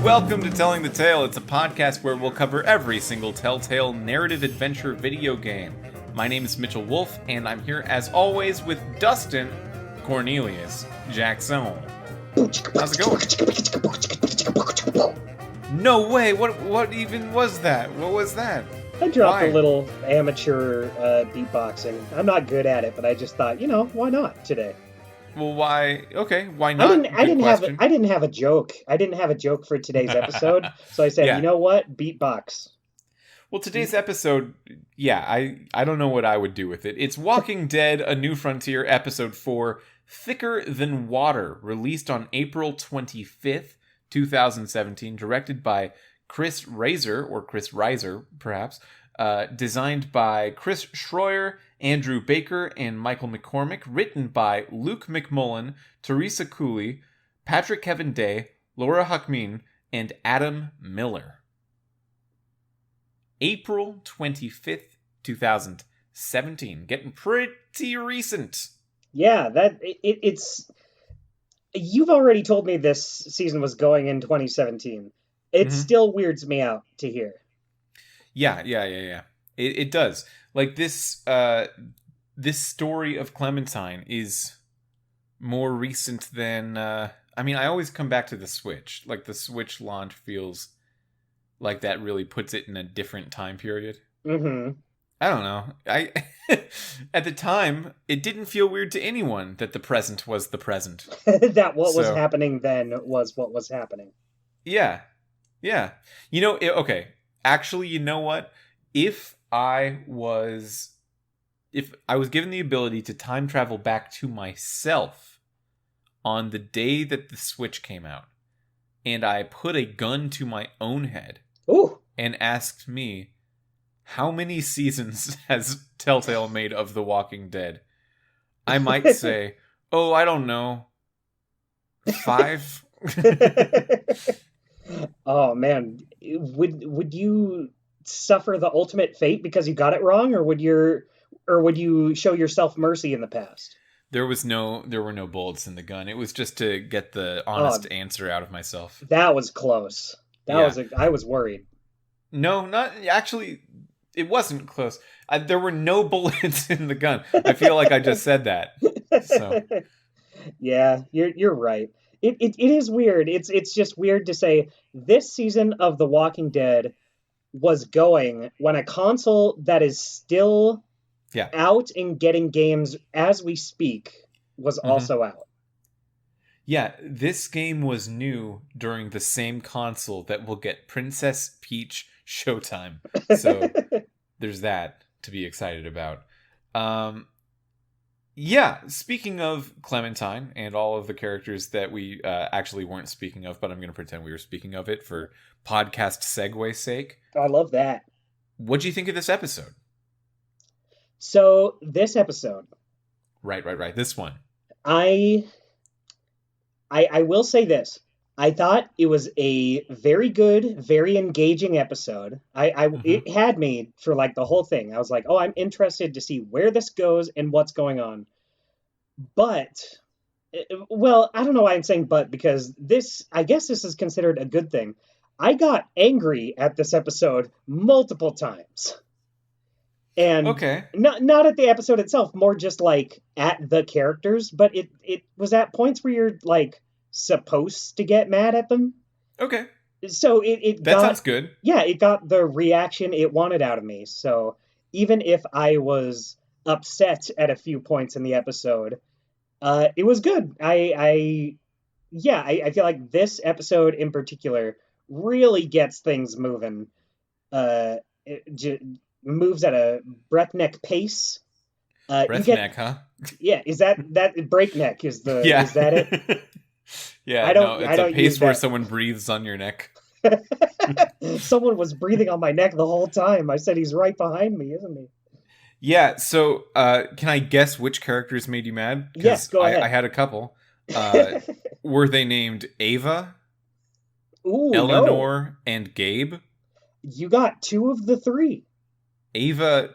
Welcome to Telling the Tale. It's a podcast where we'll cover every single Telltale narrative adventure video game. My name is Mitchell Wolf, and I'm here as always with Dustin Cornelius Jackson. How's it going? No way! What even was that? What was that? I dropped a little amateur beatboxing. I'm not good at it, but I just thought, why not today? Well, why? Okay, why not? I didn't have a joke. I didn't have a joke for today's episode, so I said, You know what? Beatbox. Well, today's episode, I don't know what I would do with it. It's Walking Dead: A New Frontier, Episode 4, Thicker Than Water, released on April 25th, 2017, directed by Chris Reiser, perhaps, designed by Chris Schroyer, Andrew Baker, and Michael McCormick, written by Luke McMullen, Teresa Cooley, Patrick Kevin Day, Laura Huckmeen, and Adam Miller. April 25th, 2017. Getting pretty recent. Yeah, it's... You've already told me this season was going in 2017. It still weirds me out to hear. Yeah. It does. Like this story of Clementine is more recent than. I always come back to the Switch. Like the Switch launch feels like that really puts it in a different time period. Mm-hmm. I don't know. At the time, it didn't feel weird to anyone that the present was the present. That what was happening then was what was happening. Yeah. Okay. Actually, you know what? If I was given the ability to time travel back to myself on the day that the Switch came out, and I put a gun to my own head and asked me, how many seasons has Telltale made of The Walking Dead? I might say, I don't know, 5? Oh man, would you suffer the ultimate fate because you got it wrong, or would you show yourself mercy in the past? There were no bullets in the gun. It was just to get the honest answer out of myself. That was close. I was worried. No, not actually. It wasn't close. There were no bullets in the gun. I feel like I just said that. So. Yeah, you're right. It is weird. It's just weird to say this season of The Walking Dead was going when a console that is still out and getting games as we speak was also out. Yeah, this game was new during the same console that will get Princess Peach Showtime. So there's that to be excited about. Speaking of Clementine and all of the characters that we actually weren't speaking of, but I'm going to pretend we were speaking of it for podcast segue's sake. I love that. What'd you think of this episode? So, this episode. Right. This one. I will say this. I thought it was a very good, very engaging episode. It had me for like the whole thing. I was like, I'm interested to see where this goes and what's going on. But, well, I don't know why I'm saying but, because I guess this is considered a good thing. I got angry at this episode multiple times. And not at the episode itself, more just like at the characters, but it was at points where you're like supposed to get mad at them. Okay. So that sounds good. Yeah, it got the reaction it wanted out of me. So even if I was upset at a few points in the episode, it was good. I feel like this episode in particular really gets things moving. It moves at a breakneck pace. Breakneck, huh? Yeah, is that breakneck is the is that it? Yeah, it's a pace where someone breathes on your neck. Someone was breathing on my neck the whole time. I said he's right behind me, isn't he? Yeah, so can I guess which characters made you mad? Yes, go ahead. I had a couple. Were they named Ava, Ooh, Eleanor, and Gabe? You got 2 of the 3. Ava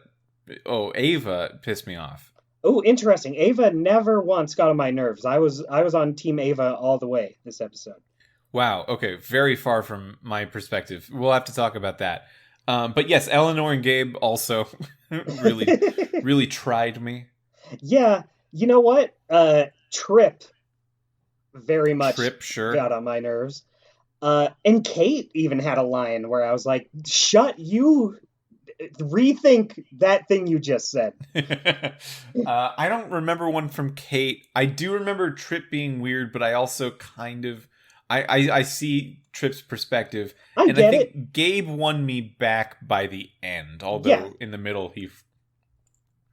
pissed me off. Oh, interesting. Ava never once got on my nerves. I was on Team Ava all the way this episode. Wow. Okay. Very far from my perspective. We'll have to talk about that. But yes, Eleanor and Gabe also really, really tried me. Yeah, you know what? Trip very much Trip, sure. got on my nerves. And Kate even had a line where I was like, "Shut you! Rethink that thing you just said." I don't remember one from Kate. I do remember Trip being weird, but I also kind of I see Trip's perspective, I and I get it. think Gabe won me back by the end. Yeah. Although in the middle he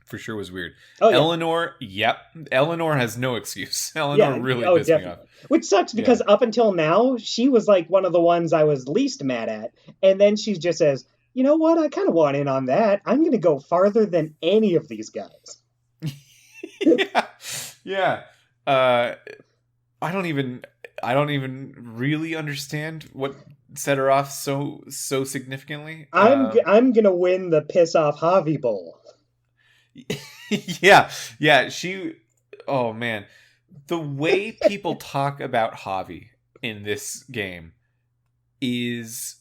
for sure was weird. Oh yeah. Eleanor, yep, Eleanor has no excuse. Eleanor Yeah. really Oh, pissed me off. definitely. Which sucks Yeah. because up until now, she was like one of the ones I was least mad at, and then she just says, "You know what? I kind of want in on that. I'm going to go farther than any of these guys." Yeah, yeah. Uh, I don't even really understand what set her off so significantly. I'm gonna win the piss off Javi Bowl. Yeah, yeah. She. Oh man, the way people talk about Javi in this game is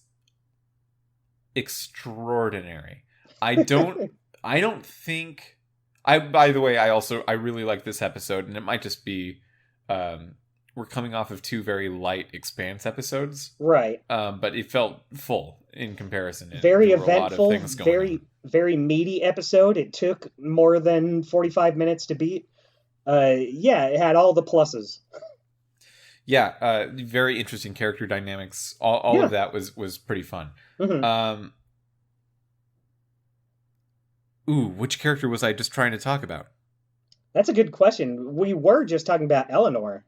extraordinary. I don't. I don't think. I. By the way, I really like this episode, and it might just be. We're coming off of two very light Expanse episodes, Right. but it felt full in comparison. Very There were a lot of eventful, things going on. very meaty episode. It took more than 45 minutes to beat. Yeah, it had all the pluses. Yeah, very interesting character dynamics. All of Yeah. that was pretty fun. Hmm. Um, which character was I just trying to talk about? That's a good question. We were just talking about Eleanor,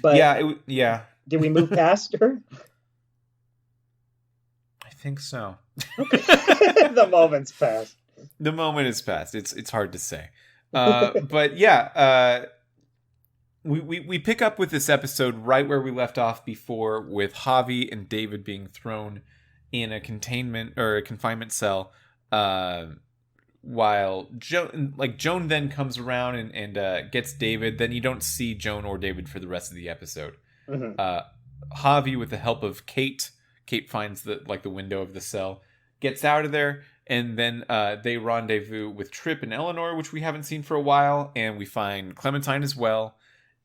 but Yeah, yeah. did we move past her? I think so. Okay. The moment's passed. The moment is past. It's hard to say. But yeah, we pick up with this episode right where we left off before, with Javi and David being thrown in a containment or a confinement cell, while Joan then comes around and gets David. Then you don't see Joan or David for the rest of the episode. Hmm. Javi, with the help of Kate finds the window of the cell, gets out of there, and then they rendezvous with Trip and Eleanor, which we haven't seen for a while, and we find Clementine as well,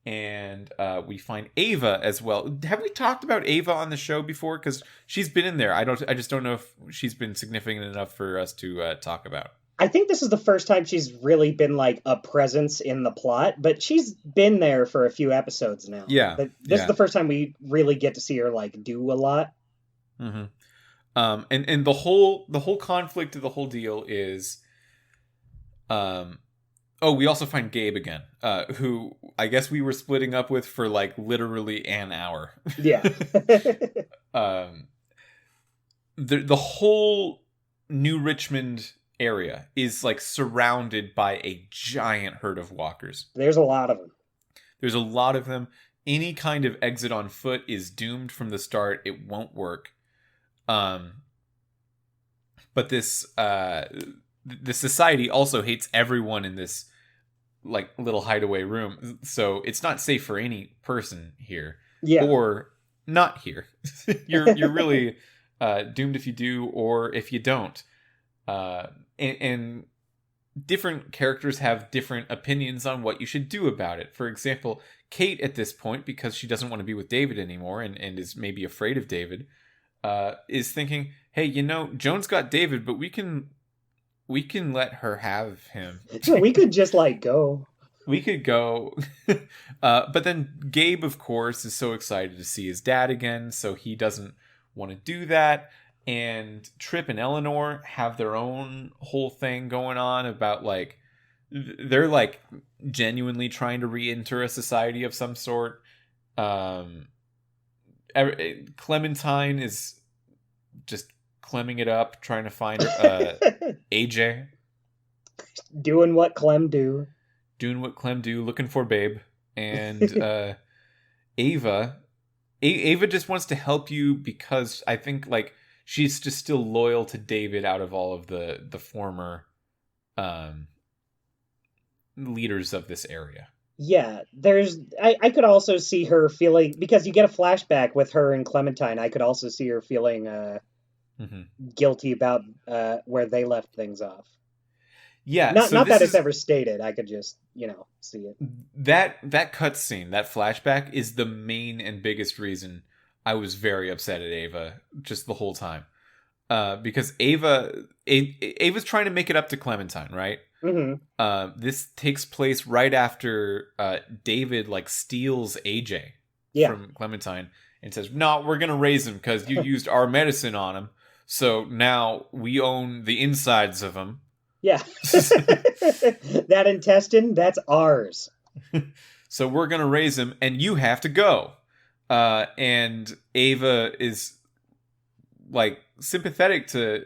and we find Ava as well. Have we talked about Ava on the show before? Because she's been in there. I just don't know if she's been significant enough for us to talk about. I think this is the first time she's really been like a presence in the plot, but she's been there for a few episodes now. Yeah, But this is yeah. the first time we really get to see her like do a lot. Mm-hmm. And the whole conflict of the whole deal is, we also find Gabe again, who I guess we were splitting up with for like literally an hour. Yeah. The whole New Richmond area is like surrounded by a giant herd of walkers. There's a lot of them. There's a lot of them. Any kind of exit on foot is doomed from the start. It won't work. But this the society also hates everyone in this like little hideaway room, so it's not safe for any person here, Yeah. or not here. You're really doomed if you do or if you don't. And different characters have different opinions on what you should do about it. For example, Kate at this point, because she doesn't want to be with David anymore and is maybe afraid of David, is thinking, hey, Joan's got David, but we can let her have him. Yeah, we could just like go. We could go. But then Gabe, of course, is so excited to see his dad again, so he doesn't want to do that. And Trip and Eleanor have their own whole thing going on about like they're like genuinely trying to re-enter a society of some sort. Clementine is just clemming it up, trying to find AJ. Doing what Clem do. Doing what Clem do, looking for Babe. And Ava just wants to help you because I think like she's just still loyal to David out of all of the former leaders of this area. Yeah, I could also see her feeling, because you get a flashback with her and Clementine. I could also see her feeling Hmm. guilty about where they left things off. Yeah, Not so not this that it's is ever stated. I could just, see it. that cutscene, that flashback is the main and biggest reason I was very upset at Ava just the whole time. Because Ava's trying to make it up to Clementine, right? Hmm. This takes place right after David like steals AJ Yeah. from Clementine and says, "No, we're gonna raise him because you used our medicine on him. So now we own the insides of him." Yeah. That intestine, that's ours. So we're gonna raise him, and you have to go. And Ava is like sympathetic to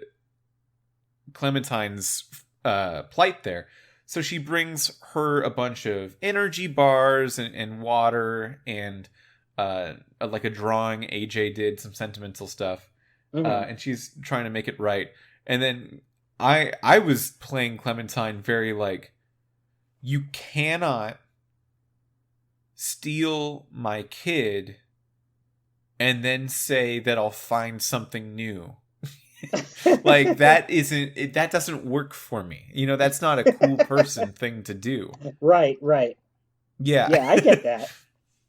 Clementine's plight there. So she brings her a bunch of energy bars and water and like a drawing AJ did, some sentimental stuff. Hmm. And she's trying to make it right. And then I was playing Clementine very like, you cannot steal my kid and then say that I'll find something new. Like that doesn't work for me. That's not a cool person thing to do. Right, right. Yeah. Yeah, I get that.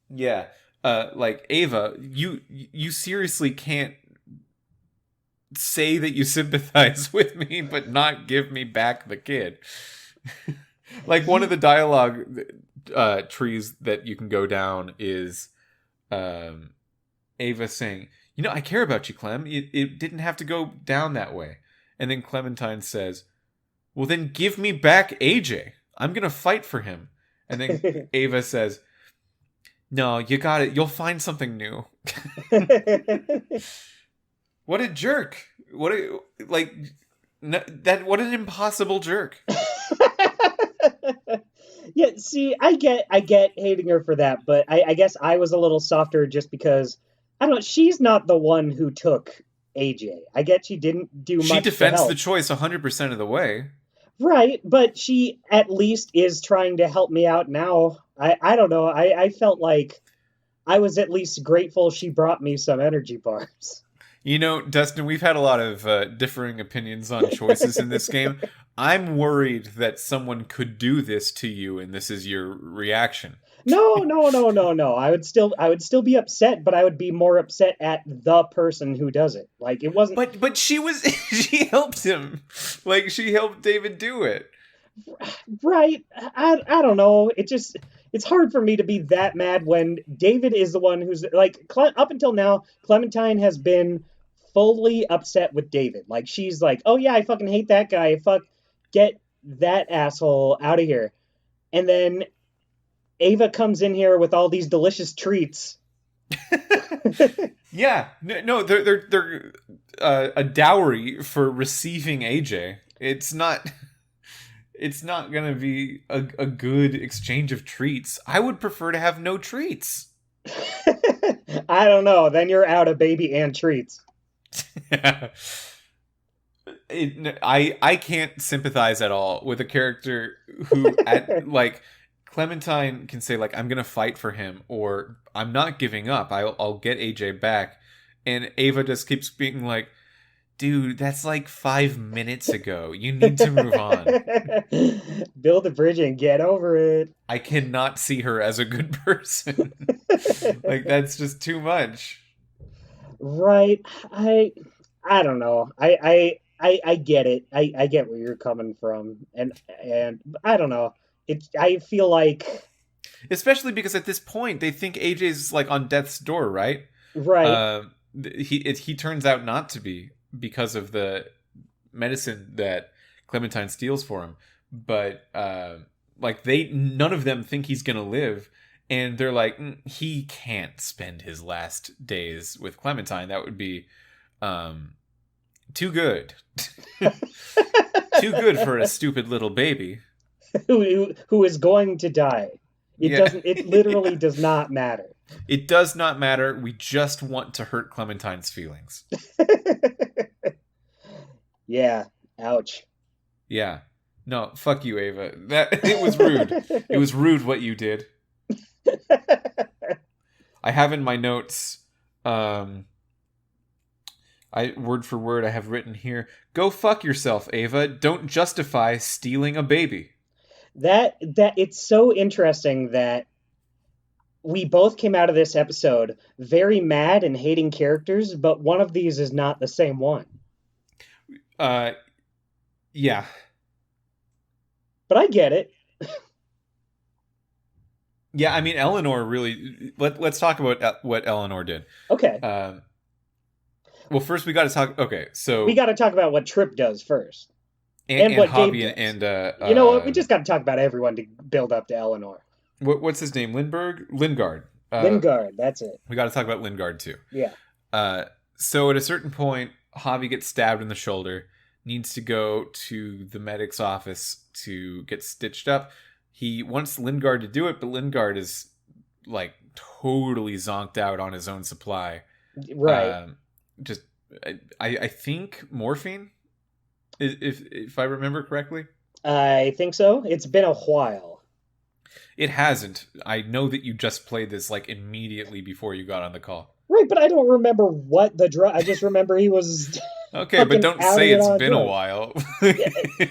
Yeah. Like Ava, you seriously can't say that you sympathize with me but not give me back the kid. Like one of the dialogue trees that you can go down is um Ava saying, I care about you, Clem. It didn't have to go down that way. And then Clementine says, well, then give me back AJ. I'm going to fight for him. And then Ava says, no, you got it. You'll find something new. What a jerk. Like, what an impossible jerk. Yeah, see, I get hating her for that, but I guess I was a little softer just because I don't know, she's not the one who took AJ. I get she didn't do She much to defends the help. choice 100% of the way. Right, but she at least is trying to help me out now. I don't know. I felt like I was at least grateful she brought me some energy bars. Dustin, we've had a lot of differing opinions on choices in this game. I'm worried that someone could do this to you, and this is your reaction. No, no, no, no, no. I would still be upset, but I would be more upset at the person who does it. Like it wasn't But she was she helped him, like she helped David do it. right. I don't know. It's hard for me to be that mad when David is the one who's like up until now Clementine has been fully upset with David. Like she's like, "Oh yeah, I fucking hate that guy. Fuck get that asshole out of here." And then Ava comes in here with all these delicious treats. Yeah, no, they're a dowry for receiving AJ. It's not gonna be a good exchange of treats. I would prefer to have no treats. I don't know. Then you're out of baby and treats. I can't sympathize at all with a character who at like Clementine can say like I'm gonna fight for him or I'm not giving up. I'll get AJ back, and Ava just keeps being like, dude, that's like 5 minutes ago. You need to move on. Build a bridge and get over it. I cannot see her as a good person. Like that's just too much. Right. I don't know. I get it. I get where you're coming from. And I don't know. I feel like Especially because at this point they think AJ's like on death's door, right? right. Uh, he turns out not to be because of the medicine that Clementine steals for him. But like they none of them think he's gonna live, and they're like, he can't spend his last days with Clementine. That would be um, too good, too good for a stupid little baby. Who is going to die. It Yeah. doesn't it literally does not matter. It does not matter. We just want to hurt Clementine's feelings. Yeah. Ouch. Yeah. No, fuck you, Ava. That it was rude. It was rude what you did. I have in my notes, I word for word I have written here. Go fuck yourself, Ava. Don't justify stealing a baby. That it's so interesting that we both came out of this episode very mad and hating characters, but one of these is not the same one. Uh, yeah. But I get it. Yeah, I mean, Eleanor really... Let's talk about what Eleanor did. Okay. Well, first we got to talk... Okay, so... We got to talk about what Trip does first. And what Javi Gabe does. and you know what? We just got to talk about everyone to build up to Eleanor. What's his name? Lingard. Lingard, that's it. We got to talk about Lingard, too. Yeah. So at a certain point, Javi gets stabbed in the shoulder, needs to go to the medic's office to get stitched up. He wants Lingard to do it, but Lingard is, like, totally zonked out on his own supply. Right. I think morphine, if I remember correctly. I think so. It's been a while. It hasn't. I know that you just played this, like, immediately before you got on the call. Right, but I don't remember what the drug... I just remember he was... Okay, but don't say it's been a while.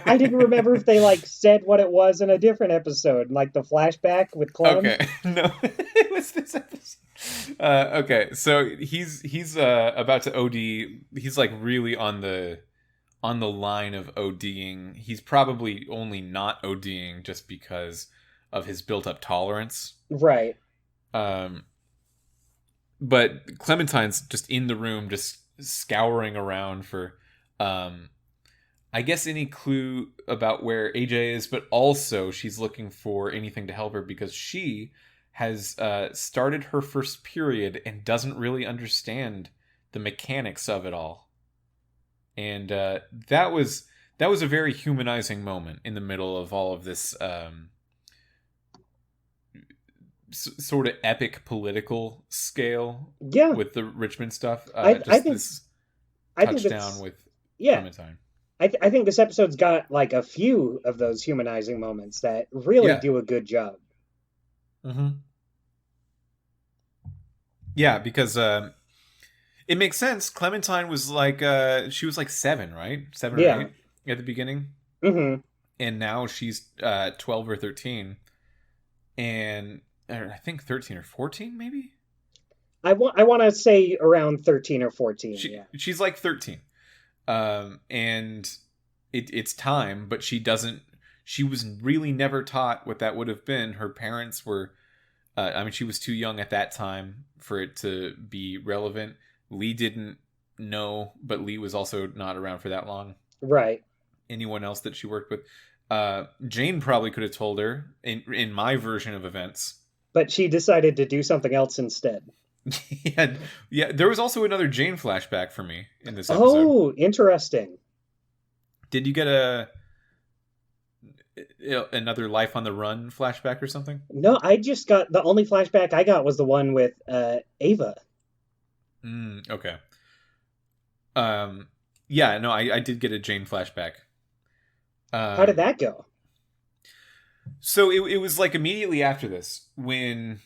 I didn't remember if they, like, said what it was in a different episode, like the flashback with Clem. Okay, no, it was this episode. Okay, so he's about to OD. He's, like, really on the line of ODing. He's probably only not ODing just because of his built-up tolerance. Right. But Clementine's just in the room, just scouring around for, I guess, any clue about where AJ is, but also she's looking for anything to help her because she has started her first period and doesn't really understand the mechanics of it all. And that was a very humanizing moment in the middle of all of this sort of epic political scale. Yeah. With the Richmond stuff. I think this touchdown with Clementine. I think this episode's got, like, a few of those humanizing moments that really do a good job. Mm-hmm. Yeah, because it makes sense. Clementine was like she was like 7, right? 7 or 8 at the beginning. Mm-hmm. And now she's 12 or 13. And I think 13 or 14, maybe? I want to say around 13 or 14. She's like 13. And it's time, but she was really never taught what that would have been. Her parents were, she was too young at that time for it to be relevant. Lee didn't know, but Lee was also not around for that long. Right. Anyone else that she worked with. Jane probably could have told her in my version of events. But she decided to do something else instead. Yeah. There was also another Jane flashback for me in this episode. Oh, interesting. Did you get another Life on the Run flashback or something? No, I just got the only flashback I got was the one with Ava. Okay. Yeah. No, I did get a Jane flashback. How did that go? So it was like immediately after this when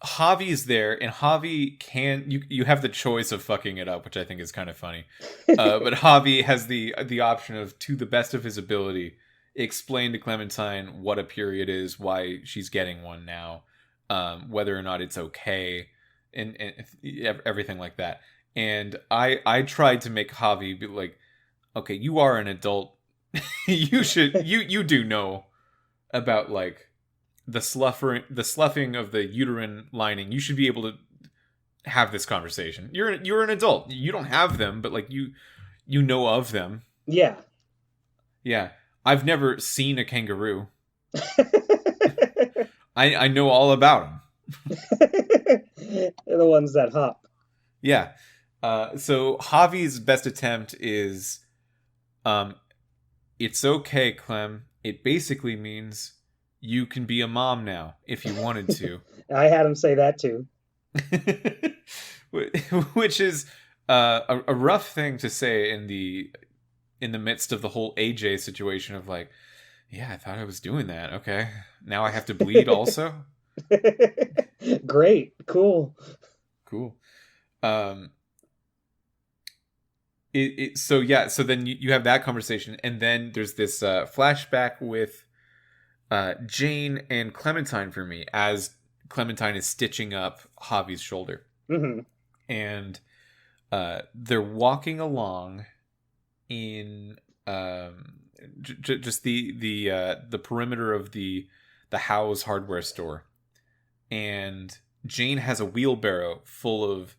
Javi is there, and Javi you have the choice of fucking it up, which I think is kind of funny. But Javi has the option of, to the best of his ability, explain to Clementine what a period is, why she's getting one now, whether or not it's okay, and everything like that. And I tried to make Javi be like, okay, you are an adult. you do know about, like, the sloughing of the uterine lining. You should be able to have this conversation. You're an adult. You don't have them, but, like, you know of them. Yeah. Yeah. I've never seen a kangaroo. I know all about them. They're the ones that hop. Yeah. So Javi's best attempt is, it's okay, Clem. It basically means you can be a mom now if you wanted to. I had him say that too. Which is a rough thing to say in in the midst of the whole AJ situation of like, yeah, I thought I was doing that. Okay, now I have to bleed also. Great, cool. Cool. Um, so then you have that conversation, and then there's this flashback with Jane and Clementine for me as Clementine is stitching up Javi's shoulder, and they're walking along in just the perimeter of the Howe's hardware store, and Jane has a wheelbarrow full of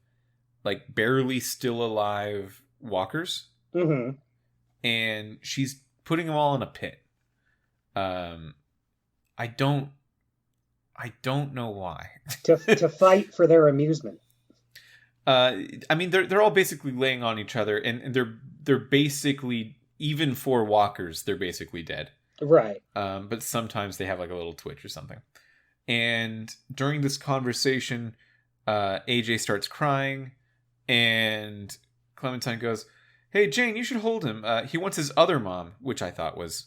like barely still alive walkers, and she's putting them all in a pit. I don't know why. to fight for their amusement. I mean, they're all basically laying on each other, and they're basically, even for walkers, they're basically dead. Right. But sometimes they have like a little twitch or something. And during this conversation, AJ starts crying, and Clementine goes, "Hey, Jane, you should hold him. He wants his other mom," which I thought was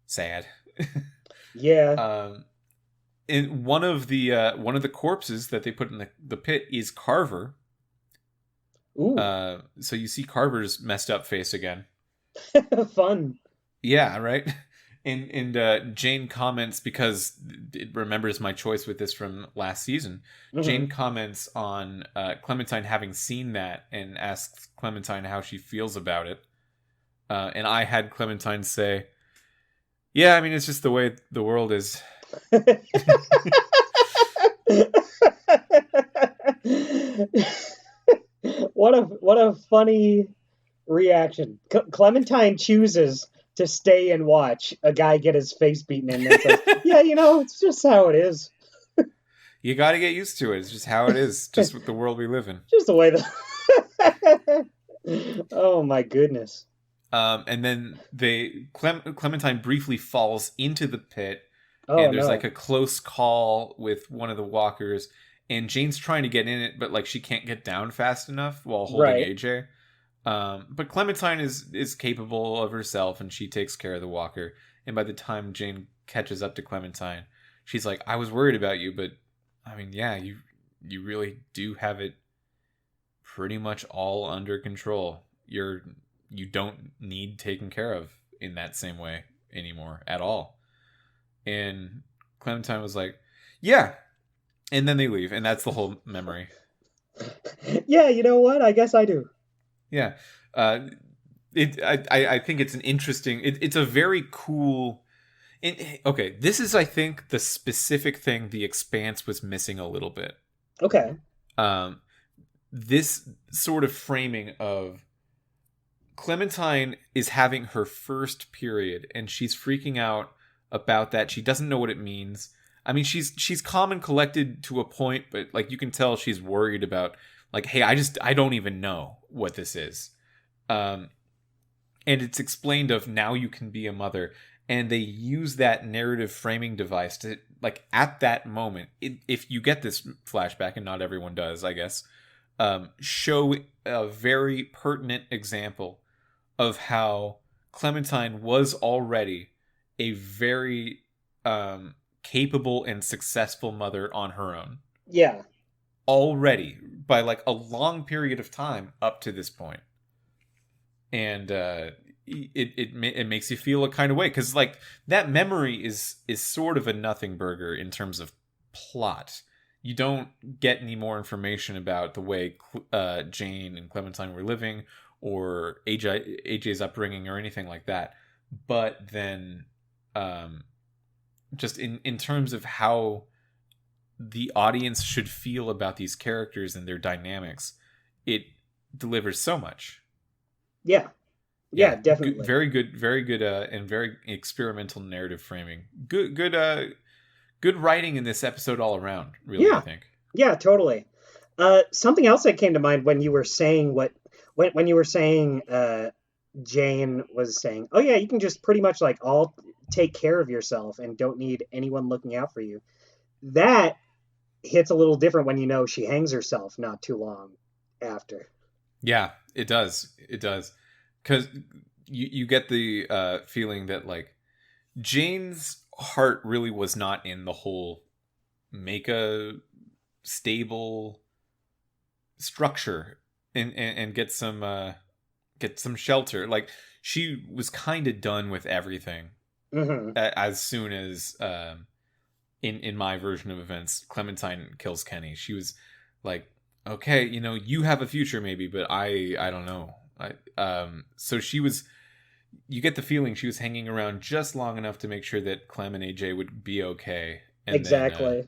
sad. Yeah. And one of the corpses that they put in the pit is Carver. Ooh. So you see Carver's messed up face again. Fun. Yeah, right. And Jane comments, because it remembers my choice with this from last season. Jane comments on Clementine having seen that and asks Clementine how she feels about it. And I had Clementine say, "Yeah, I mean, it's just the way the world is." What a funny reaction. Clementine chooses to stay and watch a guy get his face beaten in and says, "Yeah, it's just how it is." You got to get used to it. It's just how it is. Just with the world we live in. Just the way Oh my goodness. And then Clementine briefly falls into the pit. Oh, and there's no. like a close call with one of the walkers, and Jane's trying to get in it, but like she can't get down fast enough while holding Right. AJ. But Clementine is capable of herself, and she takes care of the walker. And by the time Jane catches up to Clementine, she's like, "I was worried about you, but I mean, yeah, you really do have it pretty much all under control. You don't need taken care of in that same way anymore at all." And Clementine was like, "Yeah." And then they leave, and that's the whole memory. Yeah, you know what? I guess I do. Yeah. I think it's an interesting, it's a very cool, okay, this is, I think, the specific thing The Expanse was missing a little bit. Okay. This sort of framing of Clementine is having her first period, and she's freaking out about that. She doesn't know what it means. I mean, she's calm and collected to a point, but like you can tell she's worried about, like, hey, I don't even know what this is. And it's explained of, now you can be a mother, and they use that narrative framing device to, like, at that moment, if you get this flashback, and not everyone does, I guess, show a very pertinent example of how Clementine was already a very capable and successful mother on her own. Yeah. Already, by like a long period of time up to this point. And it makes you feel a kind of way, because like that memory is sort of a nothing burger in terms of plot. You don't get any more information about the way Jane and Clementine were living, or AJ's upbringing, or anything like that. But then just in terms of how the audience should feel about these characters and their dynamics, it delivers so much. Yeah. Yeah, definitely. Very good, and very experimental narrative framing. Good writing in this episode all around, really, Yeah. I think. Yeah, totally. Something else that came to mind when you were saying when you were saying Jane was saying, "Oh yeah, you can just pretty much like all take care of yourself and don't need anyone looking out for you." That hits a little different when you know she hangs herself not too long after. Yeah, it does. Because you get the feeling that like Jane's heart really was not in the whole make a stable structure and get some shelter. Like she was kind of done with everything Hmm. as soon as in my version of events Clementine kills Kenny. She was like, okay, you have a future maybe, but I don't know. So she was, you get the feeling she was hanging around just long enough to make sure that Clem and AJ would be okay. And then Exactly.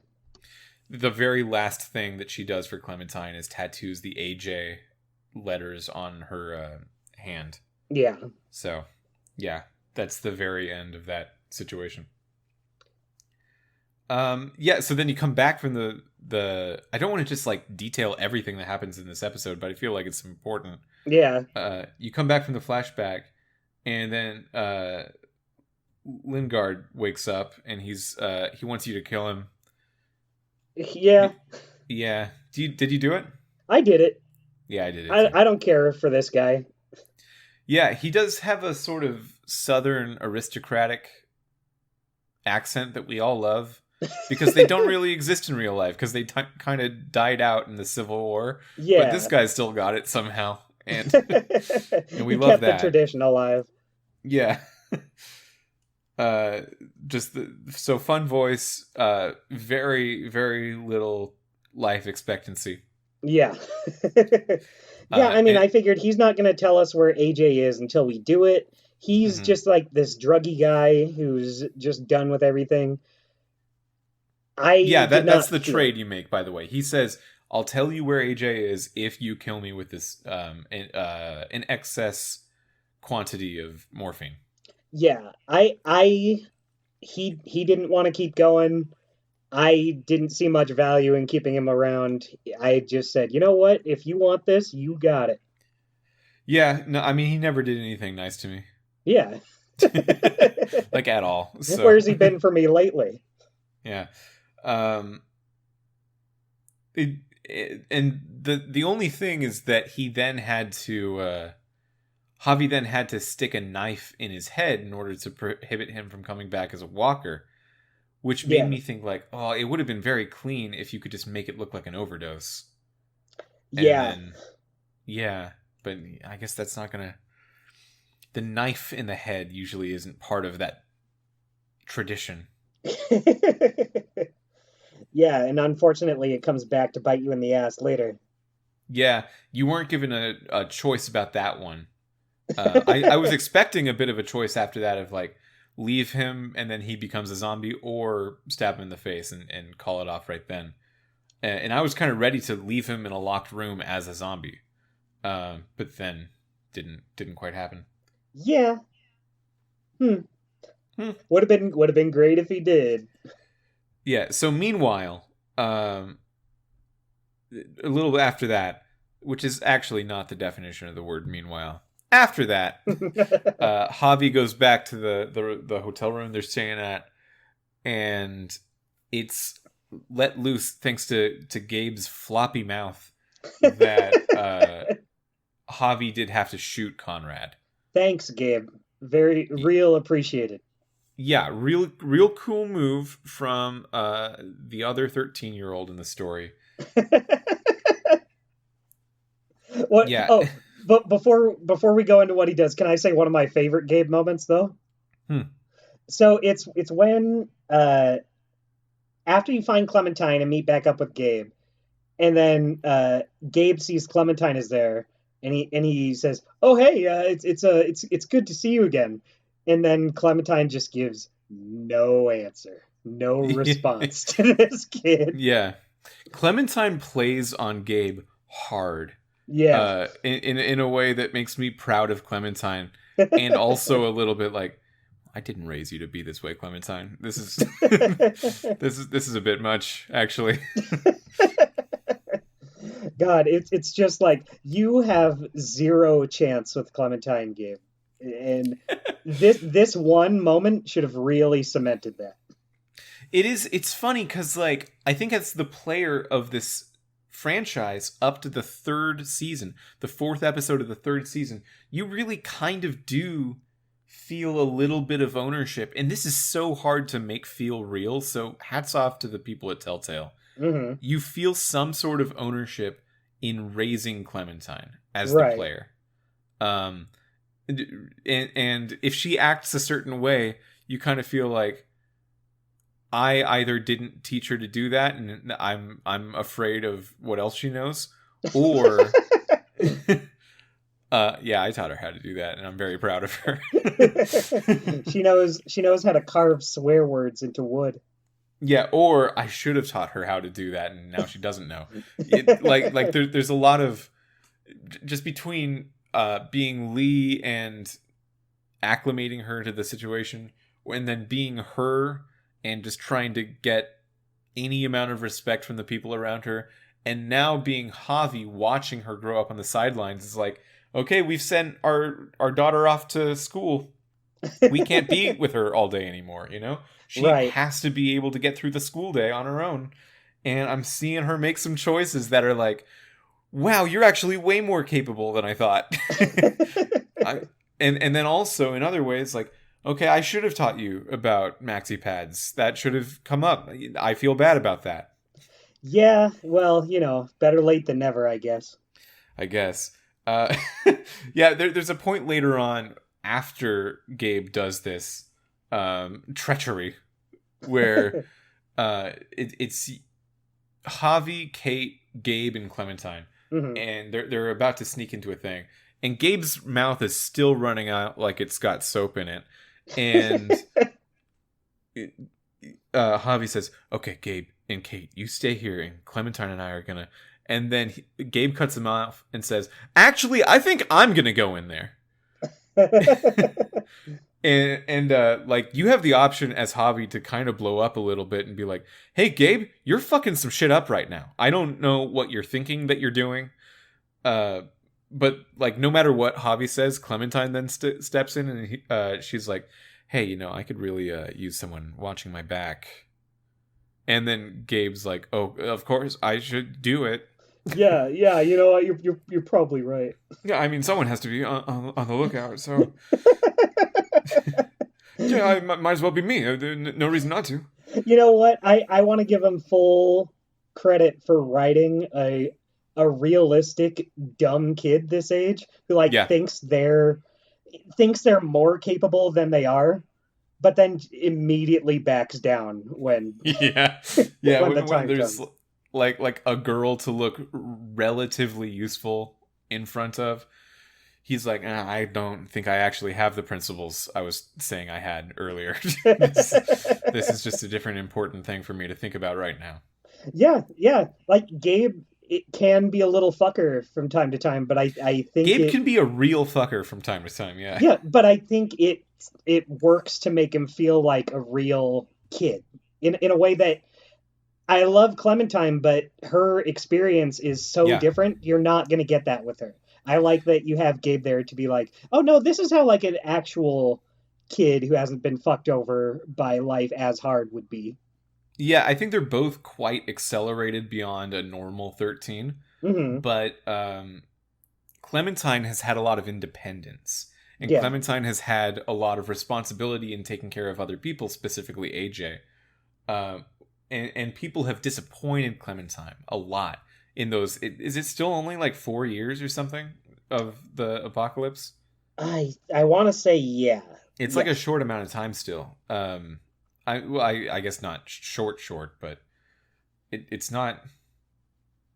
the very last thing that she does for Clementine is tattoos the AJ letters on her hand. Yeah. So, yeah, that's the very end of that situation. Yeah, so then you come back from the I don't want to just like detail everything that happens in this episode, but I feel like it's important. Yeah. You come back from the flashback, and then Lingard wakes up, and he wants you to kill him. Yeah. Yeah. Did you do it? I did it. Yeah, I did it I, too. I don't care for this guy. Yeah, he does have a sort of southern aristocratic accent that we all love because they don't really exist in real life because they kind of died out in the Civil War. But this Yeah. guy still got it somehow, and and we He love kept the that. tradition alive. Yeah. uh so fun voice, very very little life expectancy. Yeah. Yeah, I mean, And I figured he's not going to tell us where AJ is until we do it. He's mhm. just like this druggy guy who's just done with everything. I Yeah, did that's not the feel it. trade you make, by the way. He says, "I'll tell you where AJ is if you kill me with this an excess quantity of morphine." Yeah, he didn't want to keep going. I didn't see much value in keeping him around. I just said, you know what? If you want this, you got it. Yeah, no, I mean he never did anything nice to me, Yeah. like at all. So Where's he been for me lately? yeah, um, and the only thing is that he then had to Javi then had to stick a knife in his head in order to prohibit him from coming back as a walker, which made Yeah. me think like, oh, it would have been very clean if you could just make it look like an overdose. And Yeah. then, yeah, but I guess that's not gonna. The knife in the head usually isn't part of that tradition. Yeah, and unfortunately, it comes back to bite you in the ass later. Yeah, you weren't given a choice about that one. I was expecting a bit of a choice after that of like leave him and then he becomes a zombie, or stab him in the face and call it off right then. And I was kind of ready to leave him in a locked room as a zombie, but then didn't quite happen. Yeah. Hmm. Hmm. Would have been great if he did. Yeah. So meanwhile, a little after that, which is actually not the definition of the word meanwhile. After that, Javi goes back to the hotel room they're staying at, and it's let loose thanks to Gabe's floppy mouth that Javi did have to shoot Conrad. Thanks, Gabe. Very real appreciated. Yeah, real cool move from the other 13-year-old in the story. What? Yeah. Oh, but before we go into what he does, can I say one of my favorite Gabe moments though? Hmm. So it's when after you find Clementine and meet back up with Gabe, and then Gabe sees Clementine is there, and he says, "Oh hey, it's good to see you again," and then Clementine just gives no answer, no response to this kid. Yeah. Clementine plays on Gabe hard. Yeah. In a way that makes me proud of Clementine, and also a little bit like, I didn't raise you to be this way, Clementine. This is this is a bit much, actually. God, it's just like you have zero chance with Clementine, Gabe, and this one moment should have really cemented that. It's funny because like I think as the player of this franchise up to the third season, the fourth episode of the third season, you really kind of do feel a little bit of ownership. And this is so hard to make feel real. So hats off to the people at Telltale. Mm-hmm. You feel some sort of ownership in raising Clementine as Right. the player. And if she acts a certain way, you kind of feel like, I either didn't teach her to do that, and I'm afraid of what else she knows, or yeah, I taught her how to do that, and I'm very proud of her. She knows how to carve swear words into wood. Yeah, or I should have taught her how to do that, and now she doesn't know. There's a lot of just between being Lee and acclimating her to the situation, and then being her and just trying to get any amount of respect from the people around her, and now being Javi watching her grow up on the sidelines is like, okay, we've sent our daughter off to school. We can't be with her all day anymore, you know? She Right. has to be able to get through the school day on her own. And I'm seeing her make some choices that are like, wow, you're actually way more capable than I thought. And then also in other ways, like, okay, I should have taught you about maxi pads. That should have come up. I feel bad about that. Yeah, well, better late than never, I guess. Yeah, there's a point later on after Gabe does this treachery where it's Javi, Kate, Gabe, and Clementine. Mm-hmm. And they're about to sneak into a thing. And Gabe's mouth is still running out like it's got soap in it. And Javi says, okay, Gabe and Kate, you stay here, and Clementine and I are gonna... And then Gabe cuts him off and says, actually, I think I'm gonna go in there. and like, you have the option as Javi to kind of blow up a little bit and be like, hey, Gabe, you're fucking some shit up right now. I don't know what you're thinking that you're doing. But like, no matter what Javi says, Clementine then steps in, and she's like, hey, I could really use someone watching my back. And then Gabe's like, oh, of course I should do it. Yeah, you know what? You're probably right. Yeah, I mean, someone has to be on the lookout, so yeah, I might as well be me. No reason not to. You know what? I want to give him full credit for writing a realistic dumb kid this age who thinks they're more capable than they are, but then immediately backs down when when there's comes. like a girl to look relatively useful in front of. He's like, I don't think I actually have the principles I was saying I had earlier. This is just a different important thing for me to think about right now. Yeah. Like, Gabe, it can be a little fucker from time to time, but I think Gabe can be a real fucker from time to time, yeah. Yeah, but I think it works to make him feel like a real kid. In a way that I love Clementine, but her experience is so different, you're not going to get that with her. I like that you have Gabe there to be like, oh no, this is how like an actual kid who hasn't been fucked over by life as hard would be. Yeah, I think they're both quite accelerated beyond a normal 13. Mm-hmm. But Clementine has had a lot of independence. And Clementine has had a lot of responsibility in taking care of other people, specifically AJ. And people have disappointed Clementine a lot in those. Is it still only like 4 years or something of the apocalypse? I want to say yeah. It's like a short amount of time still. I guess not short, but it's not.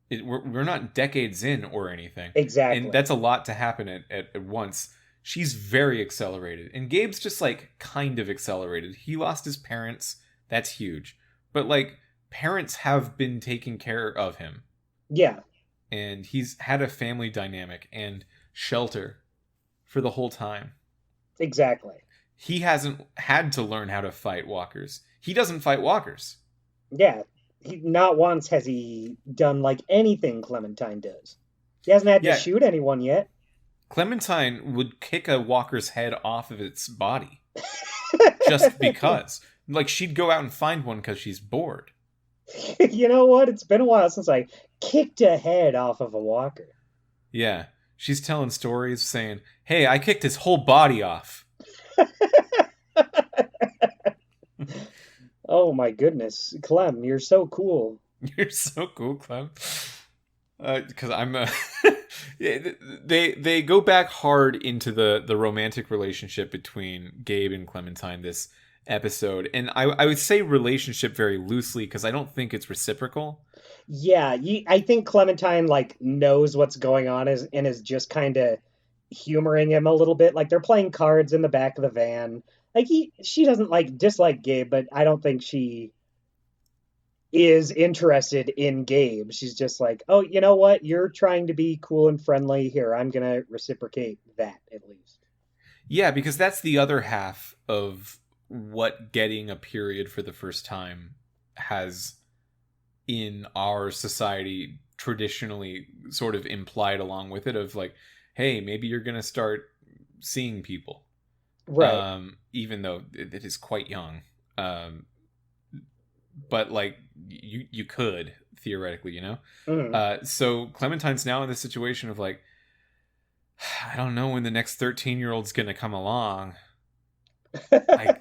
We're not decades in or anything. Exactly. And that's a lot to happen at once. She's very accelerated. And Gabe's just like kind of accelerated. He lost his parents. That's huge. But like, parents have been taking care of him. Yeah. And he's had a family dynamic and shelter for the whole time. Exactly. He hasn't had to learn how to fight walkers. He doesn't fight walkers. Yeah. Not once has he done like anything Clementine does. He hasn't had to shoot anyone yet. Clementine would kick a walker's head off of its body. Just because. Like, she'd go out and find one because she's bored. You know what? It's been a while since I kicked a head off of a walker. Yeah. She's telling stories saying, hey, I kicked his whole body off. Oh my goodness, Clem, you're so cool. You're so cool, Clem. Because I'm they go back hard into the romantic relationship between Gabe and Clementine this episode, and I would say relationship very loosely because I don't think it's reciprocal. Yeah, I think Clementine like knows what's going on and is just kind of humoring him a little bit. Like they're playing cards in the back of the van. Like she doesn't like dislike Gabe, but I don't think she is interested in Gabe. She's just like, oh, you know what? You're trying to be cool and friendly. Here, I'm gonna reciprocate that at least. Yeah, because that's the other half of what getting a period for the first time has in our society traditionally sort of implied along with it of like, hey, maybe you're gonna start seeing people, Right. even though it is quite young, but like you could theoretically, Mhm. so Clementine's now in this situation of like, I don't know when the next 13-year-old's gonna come along. I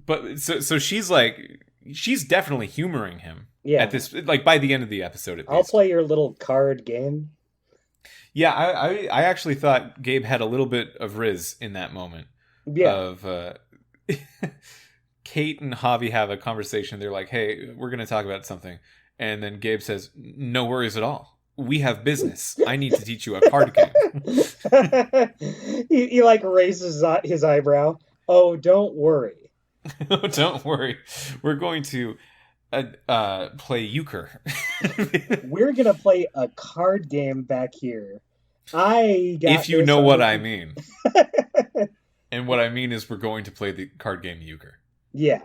but so she's like, she's definitely humoring him at Yeah. this, like by the end of the episode at I'll least. play your little card game. Yeah, I actually thought Gabe had a little bit of Riz in that moment Yeah. of Kate and Javi have a conversation. They're like, hey, we're going to talk about something. And then Gabe says, no worries at all. We have business. I need to teach you a card game. He like raises his eyebrow. Oh, don't worry. Don't worry. We're going to play euchre. We're gonna play a card game back here. I got If you this know what under I control. mean. And what I mean is we're going to play the card game euchre. Yeah,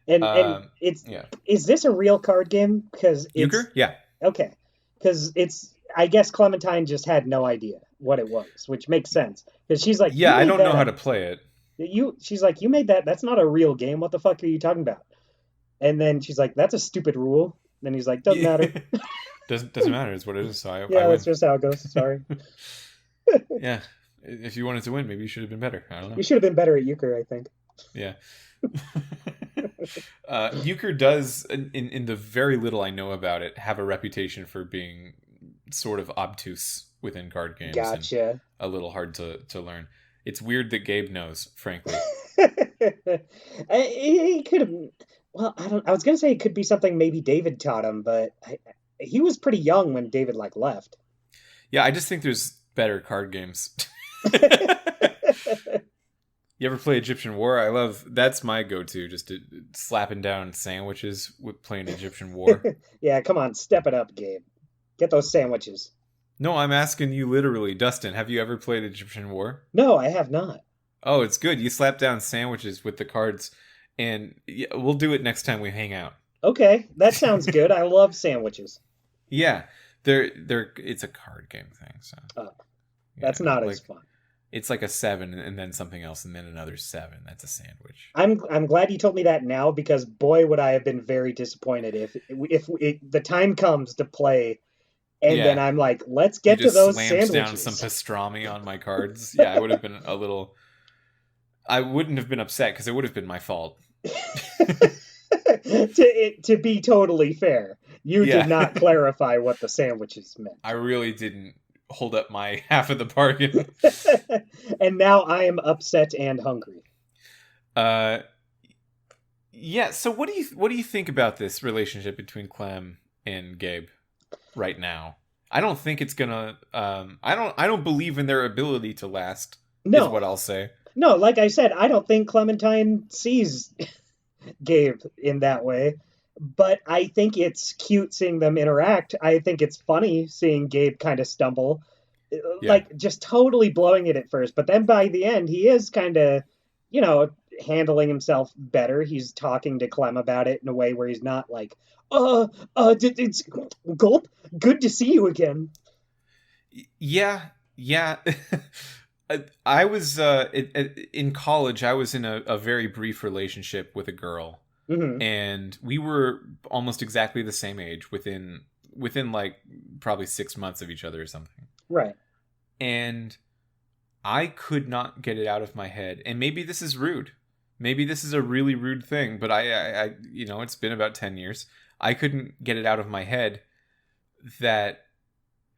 and Um, it's yeah. is this a real card game? Because it's Euchre? Yeah. okay. Because it's I guess Clementine just had no idea what it was, which makes sense. Because she's like, Yeah, you I made don't know that how up. to play it. She's like, you made that. That's not a real game. What the fuck are you talking about? And then she's like, that's a stupid rule. Then he's like, doesn't Yeah. matter. Doesn't matter. It's what it is. So I Yeah, that's win. just how it goes. Sorry. Yeah. If you wanted to win, maybe you should have been better. I don't know. You should have been better at euchre, I think. Yeah. Euchre does, in the very little I know about it, have a reputation for being sort of obtuse within card games and Gotcha. a little hard to learn. It's weird that Gabe knows, frankly. It could have. Well, I don't. I was gonna say it could be something maybe David taught him, but he was pretty young when David like left. Yeah, I just think there's better card games. You ever play Egyptian War? I love, that's my go-to, just slapping down sandwiches with playing Egyptian War. Yeah, come on, step it up, Gabe. Get those sandwiches. No, I'm asking you literally, Dustin. Have you ever played Egyptian War? No, I have not. Oh, it's good. You slap down sandwiches with the cards, and yeah, we'll do it next time we hang out. Okay, that sounds good. I love sandwiches. Yeah, they're it's a card game thing, so Oh, yeah, that's not as like fun. it's like a 7 and then something else and then another 7. That's a sandwich. I'm glad you told me that now because boy would I have been very disappointed if the time comes to play and then Yeah, I'm like, let's you get to just those slammed down some sandwiches. pastrami on my cards. Yeah, I would have been a little. I wouldn't have been upset because it would have been my fault. To be totally fair, you did Yeah, not clarify what the sandwiches meant. I really didn't hold up my half of the bargain. And now I am upset and hungry. Uh, yeah. So what do you think about this relationship between Clem and Gabe right now? I don't think it's gonna. I don't believe in their ability to last. Is No, what I'll say. no, like I said, I don't think Clementine sees Gabe in that way. But I think it's cute seeing them interact. I think it's funny seeing Gabe kind of stumble, Yeah. like just totally blowing it at first. But then by the end, he is kind of, you know, handling himself better. He's talking to Clem about it in a way where he's not like, it's gulp. Good to see you again. Yeah. Yeah. I was in college. I was in a very brief relationship with a girl. Hmm. and we were almost exactly the same age within like probably 6 months of each other or something. Right. And I could not get it out of my head. And maybe this is rude. Maybe this is a really rude thing, but I it's been about 10 years. I couldn't get it out of my head that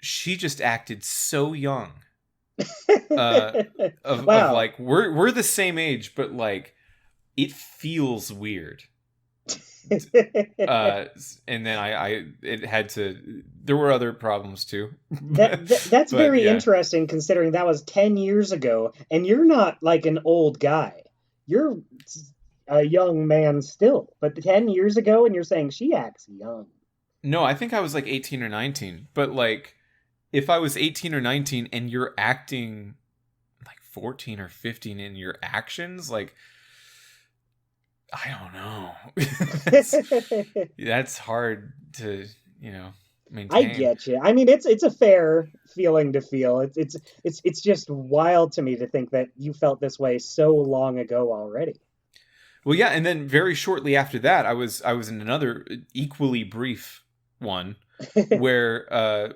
she just acted so young. Of Wow. like we're the same age, but like it feels weird. And then I it had to. There were other problems too, That's but very yeah. interesting considering that was 10 years ago and you're not like an old guy. You're a young man still, but 10 years ago and you're saying she acts young. No, I think I was like 18 or 19. But like, if I was 18 or 19 and you're acting like 14 or 15 in your actions, like I don't know. That's hard to, I maintain. get you. I mean, it's a fair feeling to feel. It's just wild to me to think that you felt this way so long ago already. Well, yeah, and then very shortly after that, I was in another equally brief one where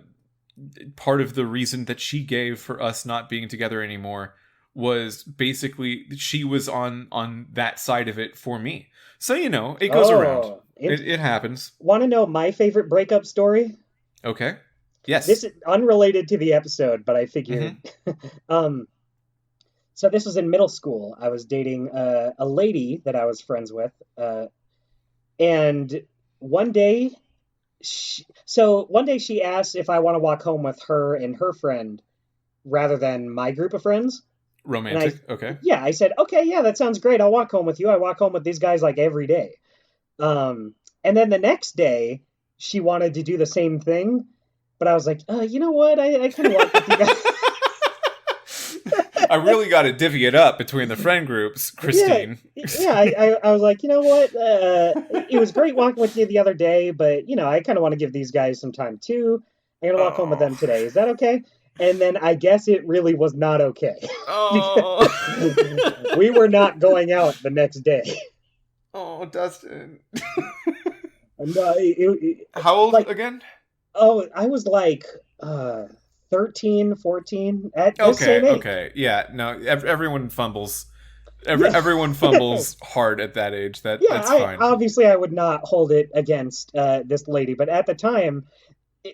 part of the reason that she gave for us not being together anymore was basically she was on that side of it for me. So it goes around. Oh, It happens. want to know my favorite breakup story? Okay. This Yes. is unrelated to the episode, but I figured. Mm-hmm. um, so this was in middle school. I was dating a lady that I was friends with, and one day, one day she asked if I want to walk home with her and her friend rather than my group of friends. And Romantic. Okay. yeah, I said, okay, yeah, that sounds great. I'll walk home with you. I walk home with these guys like every day. And then the next day, she wanted to do the same thing, but I was like, you know what? I kind of walk with you guys. I really got to divvy it up between the friend groups, Yeah, Christine. yeah. I was like, you know what? It was great walking with you the other day, but I kind of want to give these guys some time too. I'm gonna walk home with Oh. them today. Is that okay? And then I guess it really was not okay because Oh. we were not going out the next day. Oh, Dustin. And How old like, again? oh, I was like uh, 13, 14 at this Okay, same age. okay. Yeah, no, everyone fumbles. Yeah. Everyone fumbles hard at that age. Yeah, That's I fine. obviously I would not hold it against this lady, but at the time,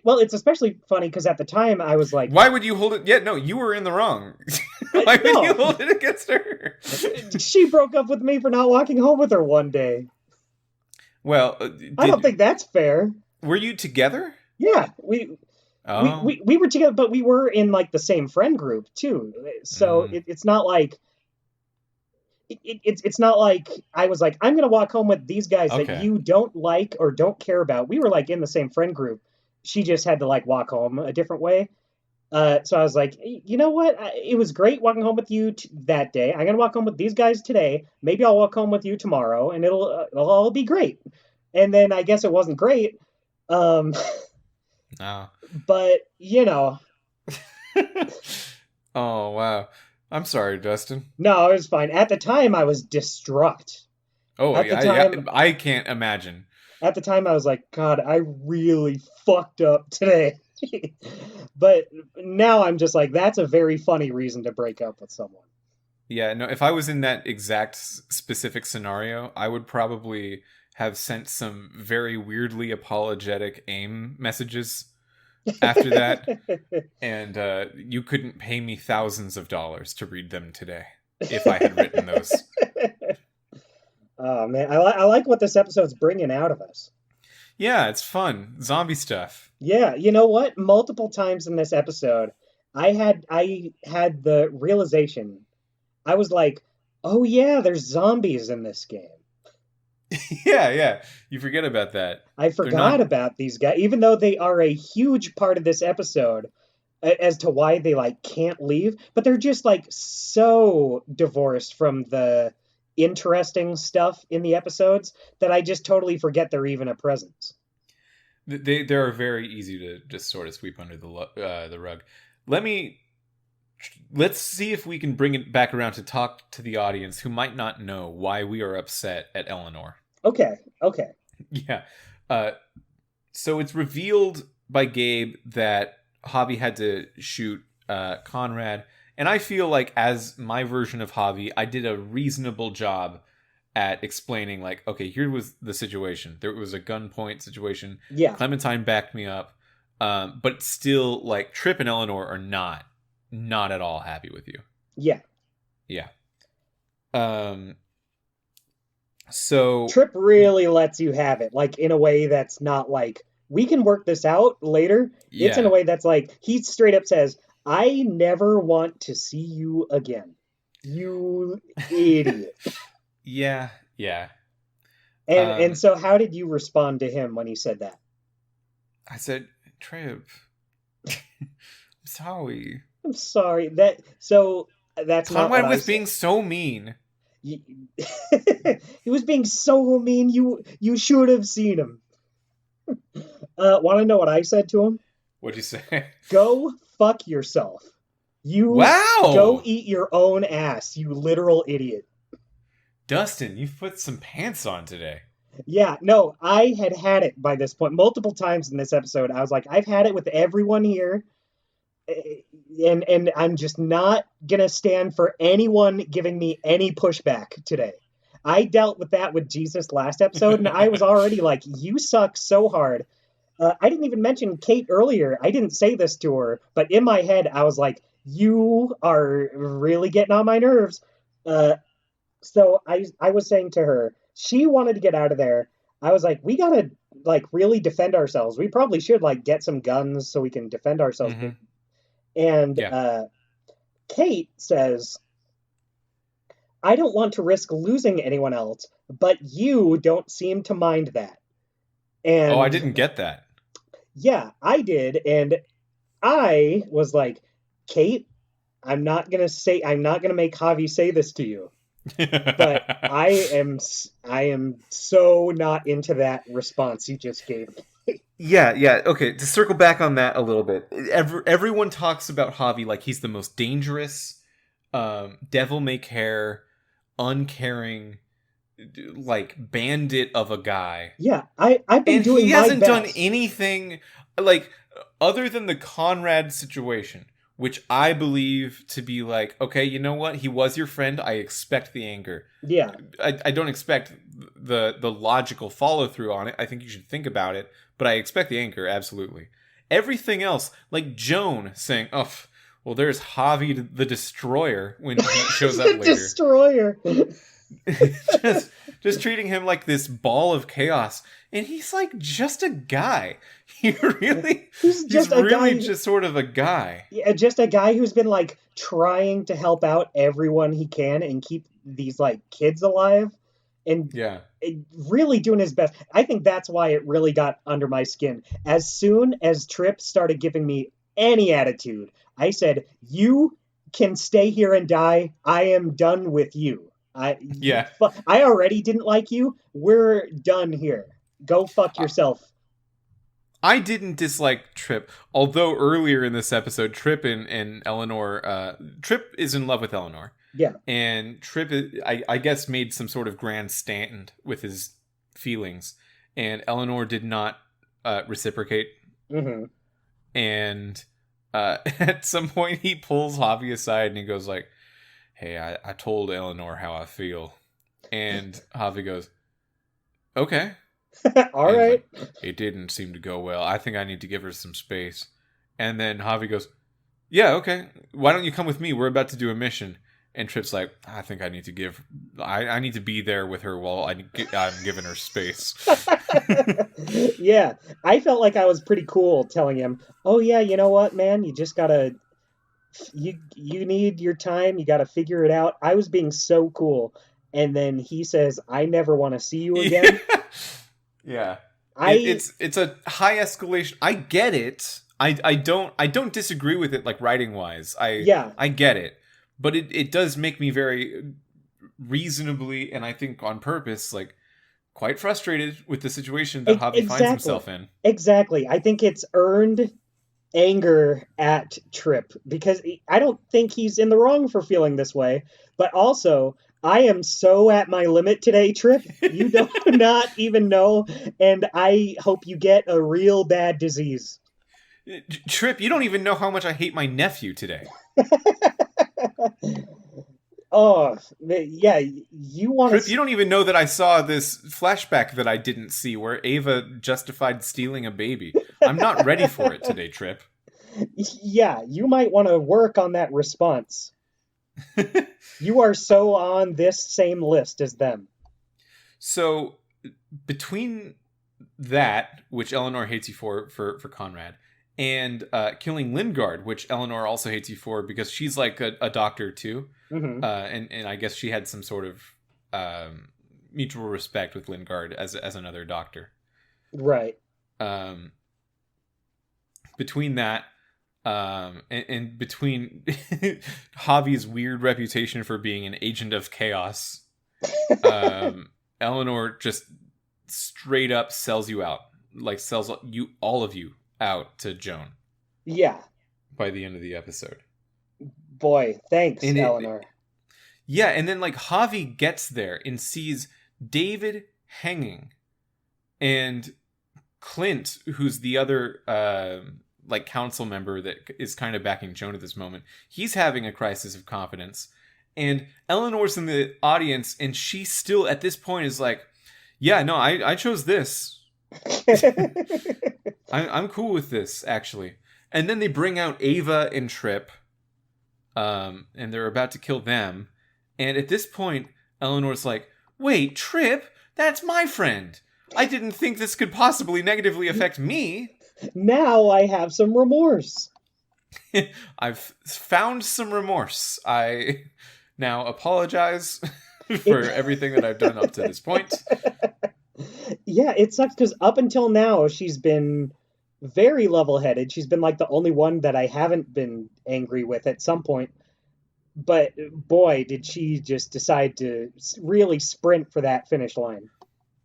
well, it's especially funny because at the time I was like, Why would you hold it? Yeah, no, you were in the wrong. Why would you no, hold it against her? she broke up with me for not walking home with her one day. Well, I don't did think that's fair. were you together? Yeah, Oh. we were together, but we were in like the same friend group too. So Mm, it's not like it's not like I was like, I'm gonna walk home with these guys that okay. you don't like or don't care about. We were like in the same friend group. She just had to like walk home a different way. So I was like, you know what? It was great walking home with you that day. I'm gonna walk home with these guys today. Maybe I'll walk home with you tomorrow, and it'll all be great. And then I guess it wasn't great. Um, No. but Oh, wow. I'm sorry, Dustin. no, it was fine. At the time, I was distraught. Oh, At the yeah, yeah. time, I can't imagine. I was like, God, I really fucked up today. But now I'm just like, that's a very funny reason to break up with someone. Yeah, no, if I was in that exact specific scenario, I would probably have sent some very weirdly apologetic AIM messages after that, and you couldn't pay me thousands of dollars to read them today if I had written those. Oh man, I like what this episode's bringing out of us. Yeah, it's fun. Zombie stuff. Yeah, you know what? Multiple times in this episode, I had the realization. I was like, "Oh yeah, there's zombies in this game." Yeah, yeah. You forget about that. I They're forgot not. about these guys, even though they are a huge part of this episode as to why they like can't leave, but they're just like so divorced from the interesting stuff in the episodes that I just totally forget they're even a presence. They are very easy to just sort of sweep under the rug. Let me let's see if we can bring it back around to talk to the audience who might not know why we are upset at Eleanor. Okay. Okay. Yeah. Uh, so it's revealed by Gabe that Javi had to shoot Conrad, and I feel like as my version of Javi, I did a reasonable job at explaining, like, okay, here was the situation. There was a gunpoint situation. Yeah. Clementine backed me up, but still, like, Trip and Eleanor are not at all happy with you. Yeah. Yeah. Um. So Trip really lets you have it, like in a way that's not like we can work this out later. It's in a yeah, way that's like he straight up says, "I never want to see you again, you idiot." yeah, yeah. And so, how did you respond to him when he said that? I said, Trip, I'm sorry. I'm sorry. That's not what Conrad I was said. being so mean. He he was being so mean. You should have seen him. Want to know what I said to him? What'd you say? Go fuck yourself. You go Wow! eat your own ass, you literal idiot. Dustin, you've put some pants on today. Yeah, no, I had it by this point multiple times in this episode. I was like, I've had it with everyone here, and I'm just not gonna stand for anyone giving me any pushback today. I dealt with that with Jesus last episode, and I was already like, you suck so hard. I didn't even mention Kate earlier. I didn't say this to her, but in my head, I was like, you are really getting on my nerves. Uh, so I was saying to her, she wanted to get out of there. I was like, we gotta like really defend ourselves. We probably should like get some guns so we can defend ourselves. Mm-hmm. And Yeah. Kate says, I don't want to risk losing anyone else, but you don't seem to mind that. Oh, I And didn't get that. yeah, I did. And I was like, Kate, I'm not gonna make Javi say this to you, but I am so not into that response you just gave me. Yeah, yeah. Okay, to circle back on that a little bit, everyone talks about Javi like he's the most dangerous, devil may care, uncaring, like bandit of a guy, Yeah, I've been and he doing my hasn't done best. anything like other than the Conrad situation, which I believe to be like, okay, you know what? He was your friend. I expect the anger. Yeah, I don't expect the logical follow through on it. I think you should think about it, but I expect the anger absolutely. Everything else, like Joan saying, "Oh, well, there's Javi the Destroyer" when he shows up the later, destroyer. just just treating him like this ball of chaos, and he's like just a guy. He really, He's he's just a really guy. just sort of a guy. Yeah, just a guy who's been like trying to help out everyone he can and keep these like kids alive, and Yeah. really doing his best. I think that's why it really got under my skin. As soon as Trip started giving me any attitude, I said, "You can stay here and die. I am done with you. Yeah. I already didn't like you. We're done here. Go fuck yourself." I didn't dislike Trip, although earlier in this episode, Trip and Eleanor, Trip is in love with Eleanor, Yeah. and Trip, I guess, made some sort of grand stand with his feelings, and Eleanor did not reciprocate, Hmm. and at some point he pulls Javi aside and he goes like, "Hey, I told Eleanor how I feel," and Javi goes, "Okay." All And he's right. like, it didn't seem to go well. I think I need to give her some space. And then Javi goes, yeah, okay. Why don't you come with me? We're about to do a mission. And Trip's like, I think I need to I need to be there with her while I'm giving her space. Yeah, I felt like I was pretty cool telling him, "Oh yeah, you know what, man? You just gotta you need your time. You gotta figure it out." I was being so cool, and then he says, "I never want to see you Yeah. again." Yeah. I It's a high escalation. I get it. I don't disagree with it like writing wise. Yeah, I get it. But it does make me very reasonably, and I think on purpose, like quite frustrated with the situation that Javi finds exactly, himself in. exactly. I think it's earned anger at Trip because I don't think he's in the wrong for feeling this way, but also I am so at my limit today, Trip. You do not even know, and I hope you get a real bad disease. Trip, you don't even know how much I hate my nephew today. Oh, yeah, you want Trip, to... you don't even know that I saw this flashback that I didn't see where Ava justified stealing a baby. I'm not ready for it today, Trip. Yeah, you might want to work on that response. You are so on this same list as them. So, between that, which Eleanor hates you for Conrad, and killing Lingard, which Eleanor also hates you for because she's like a doctor too, Hmm. and I guess she had some sort of mutual respect with Lingard as another doctor. Right. Um, between that, and between Javi's weird reputation for being an agent of chaos, Eleanor just straight up sells you out, like sells you all of you out to Joan Yeah. by the end of the episode. Boy, thanks, And Eleanor. yeah, and then like Javi gets there and sees David hanging, and Clint, who's the other like council member that is kind of backing Joan at this moment, he's having a crisis of confidence. And Eleanor's in the audience, and she still at this point is like, yeah, no, I chose this. I'm cool with this, actually. And then they bring out Ava and Trip, and they're about to kill them. And at this point, Eleanor's like, wait, Trip? That's my friend. I didn't think this could possibly negatively affect me. Now I have some remorse. I've found some remorse. I now apologize for everything that I've done up to this point. Yeah, it sucks because up until now, she's been very level-headed. She's been like the only one that I haven't been angry with at some point. But boy, did she just decide to really sprint for that finish line.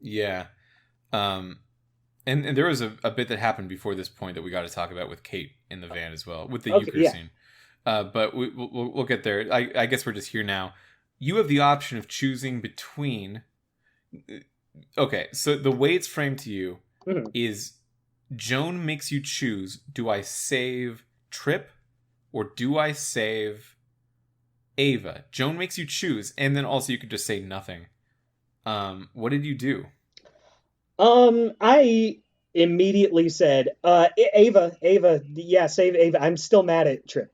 Yeah. And there was a bit that happened before this point that we got to talk about with Kate in the van as well, with the Okay, euchre yeah. scene. But we'll get there. I guess we're just here now. You have the option of choosing between... Okay, so the way it's framed to you Mhm. is Joan makes you choose, do I save Trip or do I save Ava? Joan makes you choose, and then also you could just say nothing. What did you do? I immediately said, Ava, yeah, save Ava. I'm still mad at Trip.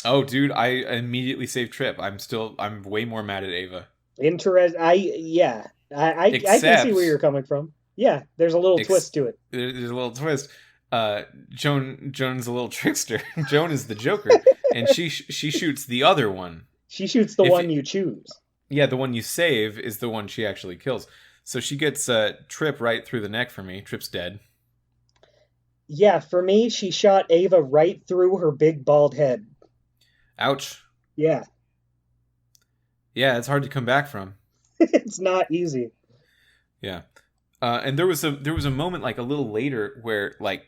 Oh, dude, I immediately saved Trip. I'm way more mad at Ava. Yeah, I can see where Except, you're coming from. Yeah, there's a little twist to it. there's a little twist. Joan's a little trickster. Joan is the Joker, and she shoots the other one. She shoots the If one you choose. Yeah, the one you save is the one she actually kills. So she gets Trip right through the neck for me. Trip's dead. Yeah, for me, she shot Ava right through her big bald head. Ouch. Yeah, Yeah, it's hard to come back from. it's not easy. Yeah. And there was a moment like a little later where like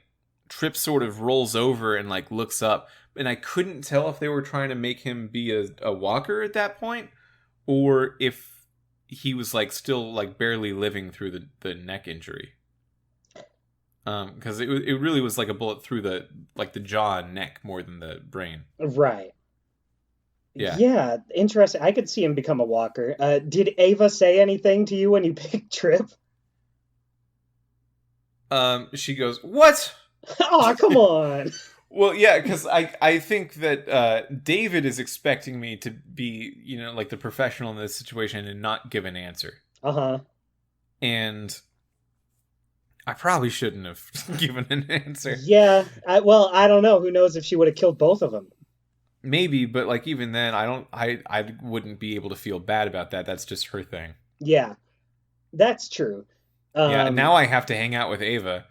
Trip sort of rolls over and like looks up, and I couldn't tell if they were trying to make him be a walker at that point, or if he was like still like barely living through the neck injury. Because it really was like a bullet through the jaw and neck more than the brain. Right. Yeah. Yeah, interesting. I could see him become a walker. Did Ava say anything to you when you picked Trip? She goes, "What?" Oh, come on. Well, yeah, because I think that David is expecting me to be, like the professional in this situation and not give an answer. Uh-huh. And I probably shouldn't have given an answer. Yeah, well, I don't know. Who knows if she would have killed both of them. Maybe, but like even then, I wouldn't be able to feel bad about that. That's just her thing. Yeah, that's true. Yeah, now I have to hang out with Ava.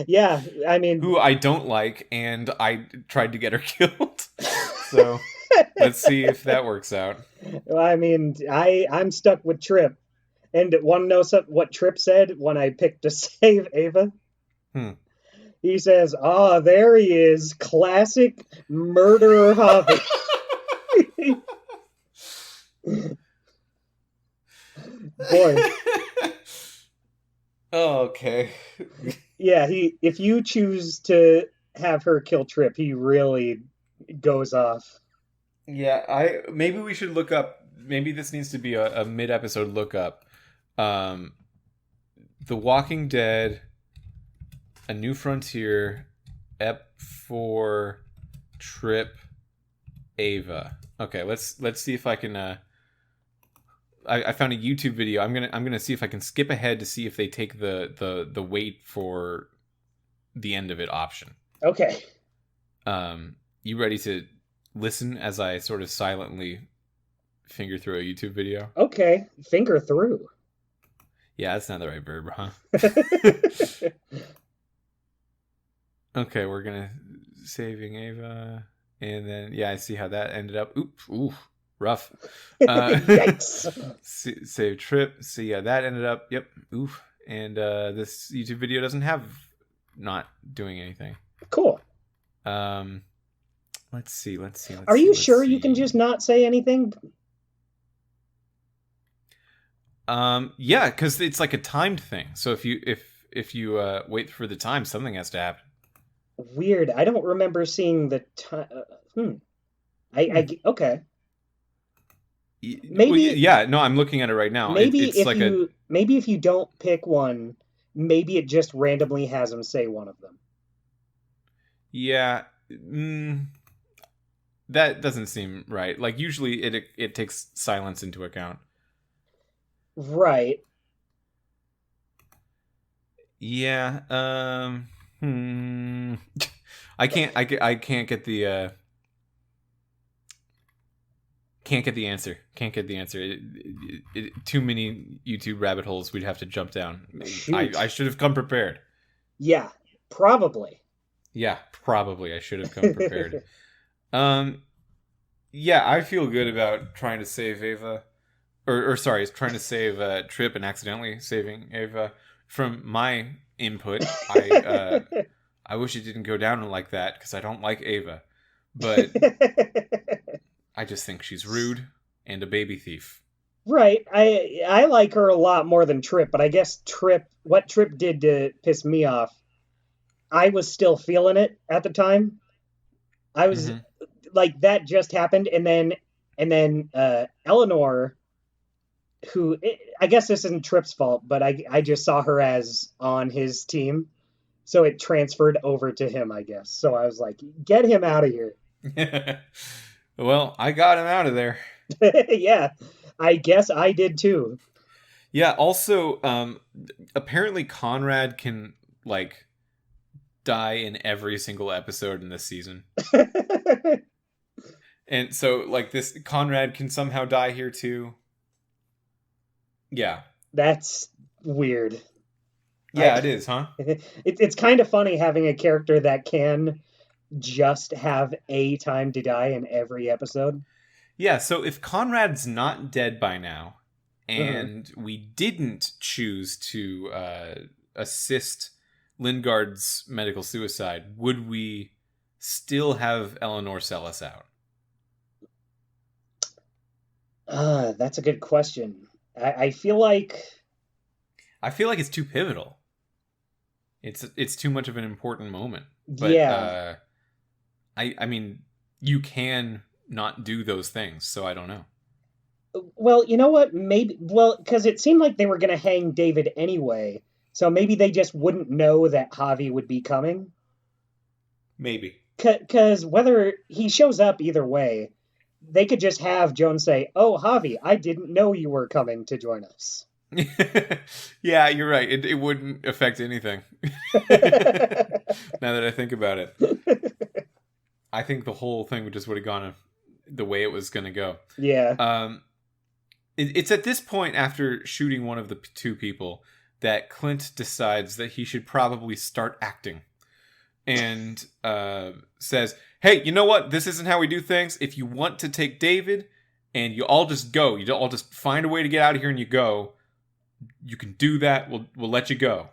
Yeah, I mean, who I don't like, and I tried to get her killed. So let's see if that works out. I mean, I'm stuck with Trip. And want to know what Trip said when I picked to save Ava? He says, "Ah, there he is, classic murderer Javi." Boy. Oh, okay. Yeah, if you choose to have her kill Trip, he really goes off. Yeah, I maybe we should look up. Maybe this needs to be a mid-episode look up. Um, The Walking Dead, A New Frontier, Ep 4, Trip, Ava. Okay, let's see if I can. I found a YouTube video. I'm gonna see if I can skip ahead to see if they take the wait for the end of it option. Okay. You ready to listen as I sort of silently finger through a YouTube video? Okay. Finger through. Yeah, that's not the right verb, huh? Okay, we're gonna saving Ava, and then yeah, I see how that ended up. Ooh, rough. Yikes. Save trip. See, yeah, that ended up. Yep. Oof. And this YouTube video doesn't have not doing anything. Cool. Let's see. Are you sure you can just not say anything? Yeah, because it's like a timed thing. So if you wait for the time, something has to happen. Weird. I don't remember seeing the time. Okay. Maybe. Yeah. No, I'm looking at it right now. Maybe It's like maybe if you don't pick one, maybe it just randomly has them say one of them. Yeah. That doesn't seem right. Like usually it takes silence into account. Right. Yeah. I can't get the can't get the answer. Can't get the answer. Too many YouTube rabbit holes we'd have to jump down. Shoot. I should have come prepared. Yeah, probably. Yeah, probably I should have come prepared. Yeah, I feel good about trying to save Ava. Or sorry, trying to save Trip and accidentally saving Ava. From my input, I wish it didn't go down like that because I don't like Ava, but I just think she's rude and a baby thief. Right. I like her a lot more than Trip, but I guess what Trip did to piss me off, I was still feeling it at the time. I was like that just happened, and then Eleanor, who I guess this isn't Trip's fault, but I just saw her as on his team, so it transferred over to him, I guess. So I was like, get him out of here. Well, I got him out of there. Yeah, I guess I did too. Yeah. Also, apparently Conrad can like die in every single episode in this season. And so like this Conrad can somehow die here too. Yeah. That's weird. Yeah, it is, huh? It's kind of funny having a character that can just have a time to die in every episode. Yeah, so if Conrad's not dead by now, and we didn't choose to assist Lingard's medical suicide, would we still have Eleanor sell us out? That's a good question. I feel like it's too pivotal. It's too much of an important moment. But yeah. I mean, you can not do those things, so I don't know. Well, you know what? Maybe because it seemed like they were going to hang David anyway, so maybe they just wouldn't know that Javi would be coming. Maybe. Because whether he shows up either way, they could just have Joan say, "Oh, Javi, I didn't know you were coming to join us." Yeah, you're right. It wouldn't affect anything. Now that I think about it, I think the whole thing would have gone the way it was going to go. Yeah. It's at this point, after shooting one of the two people, that Clint decides that he should probably start acting, and says, "Hey, you know what? This isn't how we do things. If you want to take David, and you all just go, you all just find a way to get out of here, and you go. You can do that. We'll let you go."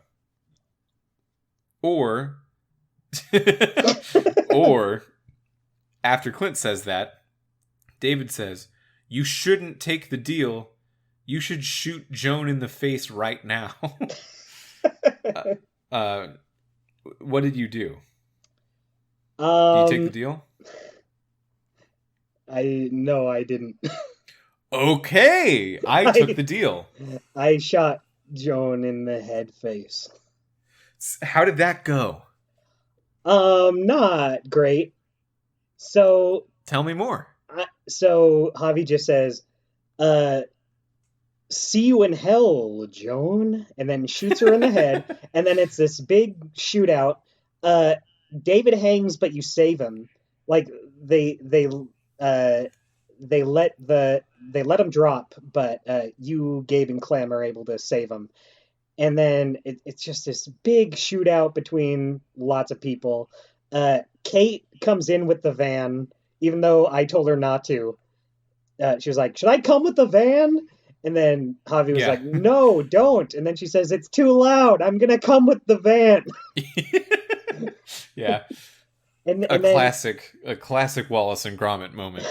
Or, or after Clint says that, David says, You shouldn't take the deal. You should shoot Joan in the face right now. uh, uh, what did you do? Do you take the Um, deal? no, I didn't. Okay, I took I the deal. I shot Joan in the head face. How did that go? Not great. So, Tell me more. so Javi just says, uh, "See you in hell, Joan," and then shoots her in the head, and then it's this big shootout. Uh, David hangs, but you save him. Like uh they let him drop, but you, Gabe, and Clem are able to save him. And then it's just this big shootout between lots of people. Kate comes in with the van, even though I told her not to. She was like, "Should I come with the van?" And then Javi was Yeah. like, "No, don't." And then she says, "It's too loud. I'm gonna come with the van." Yeah. And then A classic Wallace and Gromit moment.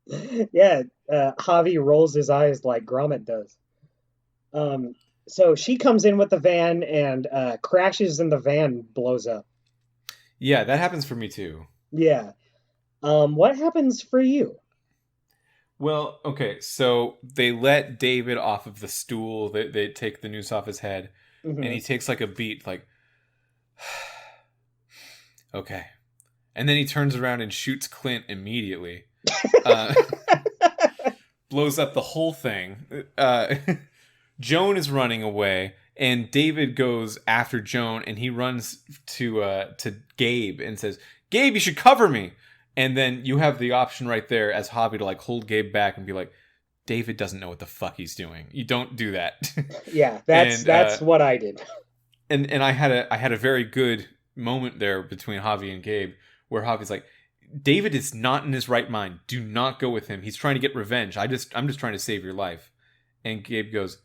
yeah, Javi rolls his eyes like Gromit does. Um, so she comes in with the van and crashes, and the van blows up. Yeah, that happens for me too. Yeah. What happens for you? Well, okay, so they let David off of the stool. They take the noose off his head, and Hmm. he takes like a beat, like, okay. And then he turns around and shoots Clint immediately. Uh, blows up the whole thing. Joan is running away, and David goes after Joan, and he runs to Gabe and says, "Gabe, you should cover me." And then you have the option right there as Javi to like hold Gabe back and be like, "David doesn't know what the fuck he's doing. You don't do that." Yeah, that's and that's what I did. and I had a very good moment there between Javi and Gabe where Javi's like, David is not in his right mind. Do not go with him. He's trying to get revenge. I'm just trying to save your life. And Gabe goes,